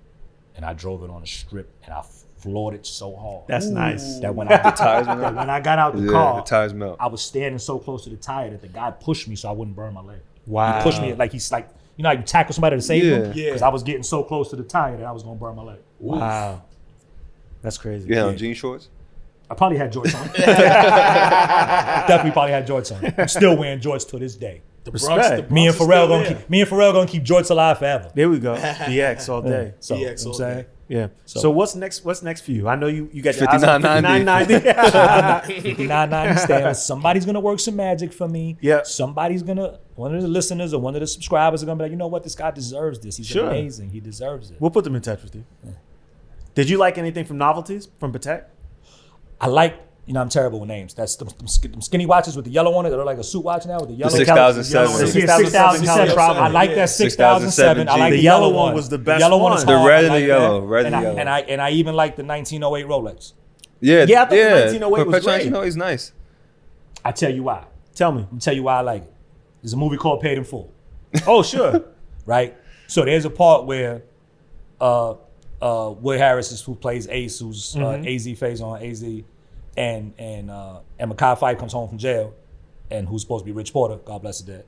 and I drove it on a strip, and I floored it so hard. That's nice. That when I tires went out? when I got out the Yeah, car, the tires melt. I was standing so close to the tire that the guy pushed me so I wouldn't burn my leg. Wow. He pushed me like he's like, you know, how you tackle somebody to save them? Yeah. Because I was getting so close to the tire that I was gonna burn my leg. Wow. That's crazy. You had on jean shorts? I probably had jorts on. Definitely probably had jorts on. I'm still wearing jorts to this day. The Respect. Me and is Pharrell still gonna there. keep jorts alive forever. There we go. BX all day. So, BX you know what all I'm saying? day. Yeah. So- So what's next? What's next for you? I know you got your eyes on 59.90. 59.90 Stanley. Somebody's gonna work some magic for me. Yeah. Somebody's gonna, one of the listeners or one of the subscribers are gonna be like, you know what, this guy deserves this. He's Sure. amazing. He deserves it. We'll put them in touch with you. Did you like anything from novelties from Patek? I like, you know, I'm terrible with names. That's them skinny watches with the yellow on it. They're like a suit watch now with the yellow. The 6007. The Yeah, 6007 6007. I like that 6007. I like The the yellow yellow one one. was the The best yellow one is one. The hard. red I and the like yellow, that. red and and I, yellow. and I even like the 1908 Rolex. Yeah, Yeah, I thought the 1908 was Perpetual great. 1908 is nice. I tell you why. Tell me. I'm gonna tell you why I like it. There's a movie called Paid in Full, Oh, sure. right? So there's a part where Will Harris is who plays Ace, who's AZ phase on AZ, and Mekhi Phife comes home from jail, and who's supposed to be Rich Porter, God bless his dead.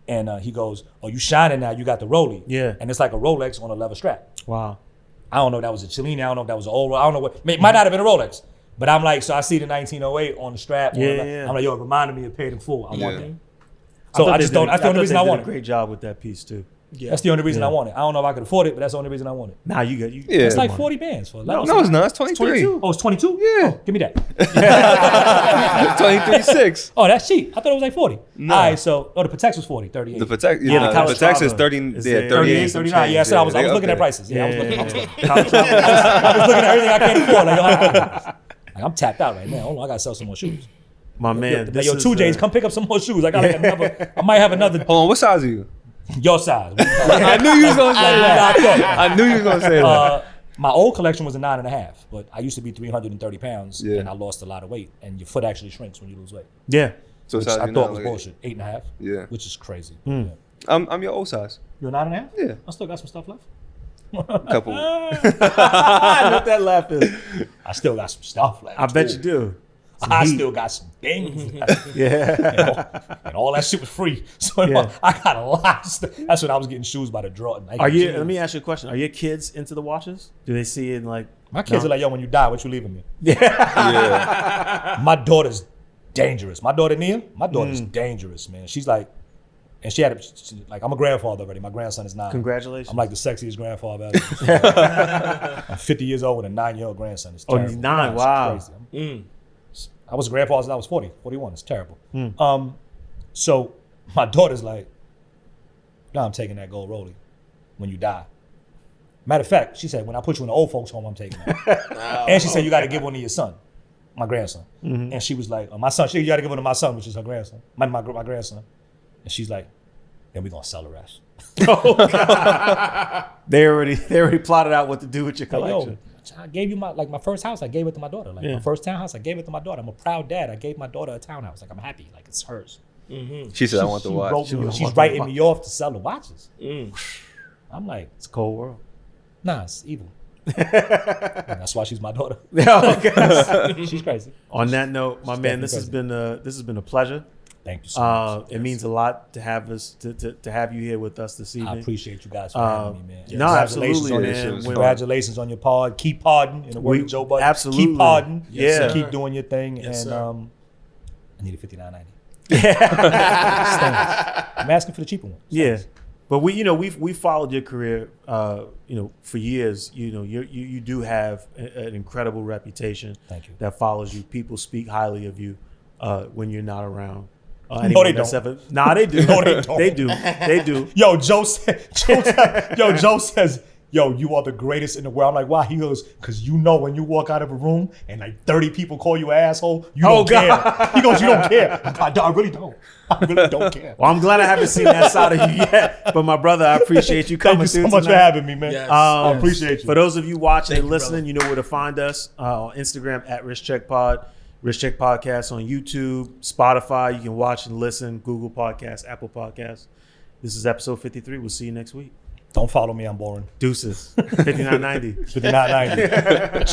And he goes, "Oh, you shining now? You got the Rollie." Yeah. And it's like a Rolex on a leather strap. Wow. I don't know if that was a Cellini. I don't know if that was an old. I don't know what. It might not have been a Rolex. But I'm like, so I see the 1908 on the strap. Yeah. I'm like, yo, it reminded me of Paid in Full. I want Yeah. that. I So thought I they just did don't. a- That's the only thought reason they I did want a it. great job with that piece too. Yeah. That's the only reason Yeah. I want it. I don't know if I could afford it, but that's the only reason I want it. Nah, you got you. Yeah. It's like 40 bands for a leather. No, it's not. It's 23. 22. Oh, it's 22? Yeah. Oh, give me that. 23.6. Oh, that's cheap. I thought it was like 40. No. All right, so, the Patek was 40, 38. The Patek, Yeah, yeah, the the Couch Patek is Strava 30, is yeah, there. 38, 38, 39. Yeah, so I was they looking up at there. prices. Yeah, I was looking Couch Travel. I was looking at everything I can't afford. Like, I'm tapped out right now. Hold on, I gotta sell some more shoes. My man. Like, this yo, is, 2J's, come pick up some more shoes. I got like another. I might have another Hold on, what size are you? your size. I knew you was gonna say that. I knew you was gonna say that. My old collection was a 9.5, but I used to be 330 pounds, Yeah. and I lost a lot of weight. And your foot actually shrinks when you lose weight, Yeah. So which size I you thought now, was like, bullshit. 8.5, Yeah. which is crazy. Hmm. Yeah. I'm your old size. You're 9.5? Yeah. I still got some stuff left. Couple. I know what that laugh is. I still got some stuff left. I bet too. you do. I still got some things left. Yeah. You know, and all that shit was free. So Yeah. I got a lot of stuff. That's when I was getting shoes by the draw. Are you? Let me ask you a question. Are your kids into the watches? Do they see it in like? My kids are like, yo, when you die, what you leaving me? Yeah. My daughter's dangerous. My daughter Nia, my daughter's dangerous, man. She's like, and like, I'm a grandfather already. My grandson is 9. Congratulations. I'm like the sexiest grandfather ever. I'm 50 years old with a 9-year-old grandson. It's Oh, terrible. he's 9, It's wow. crazy. I was a grandfather since I was 41. It's terrible. So my daughter's like, no, I'm taking that gold rollie when you die. Matter of fact, she said, when I put you in the old folks home, I'm taking that. And she said, you got to give one to your son, my grandson. And she was like, my son, you got to give one to my son, which is her grandson, my grandson. And she's like, then we're going to sell the rest. They already plotted out what to do with your Like, collection. yo, I gave you my first house, I gave it to my daughter. Like Yeah. my first townhouse, I gave it to my daughter. I'm a proud dad. I gave my daughter a townhouse. Like I'm happy. Like it's hers. She said, I want the watch. She's writing me off to sell the watches. I'm like, It's a cold world. nah, it's evil. And that's why she's my daughter. Okay. She's crazy. On that note, my man, definitely this has been a pleasure. Thank you so much. It means a lot to have us to have you here with us this evening. I appreciate you guys for having me, man. No, absolutely, on man. your, It was fun. congratulations on your pod. Keep podding. In the word of Joe Budden. absolutely. Keep podding. Yes, sir. Keep doing your thing. Yes, and sir. I need a $59.90. I'm asking for the cheaper one. Yeah, but we followed your career, for years. You do have an incredible reputation. Thank you. That follows you. People speak highly of you when you're not around. No, anyone they that's don't. Nah, they do. No, they don't. They do. They do. Yo, Joe says, yo, you are the greatest in the world. I'm like, why? He goes, because you know when you walk out of a room and like 30 people call you an asshole, you don't care. He goes, you don't care. I really don't. I really don't care. Well, I'm glad I haven't seen that side of you yet. But my brother, I appreciate you coming Thank you so through much for tonight. having me, man. Yes. I appreciate you. For those of you watching Thank and you, listening, brother. you know where to find us on Instagram at Rich Check Pod, Rich Check Podcast on YouTube, Spotify. You can watch and listen, Google Podcasts, Apple Podcasts. This is episode 53. We'll see you next week. Don't follow me. I'm boring. Deuces. 59.90. $59.90. Change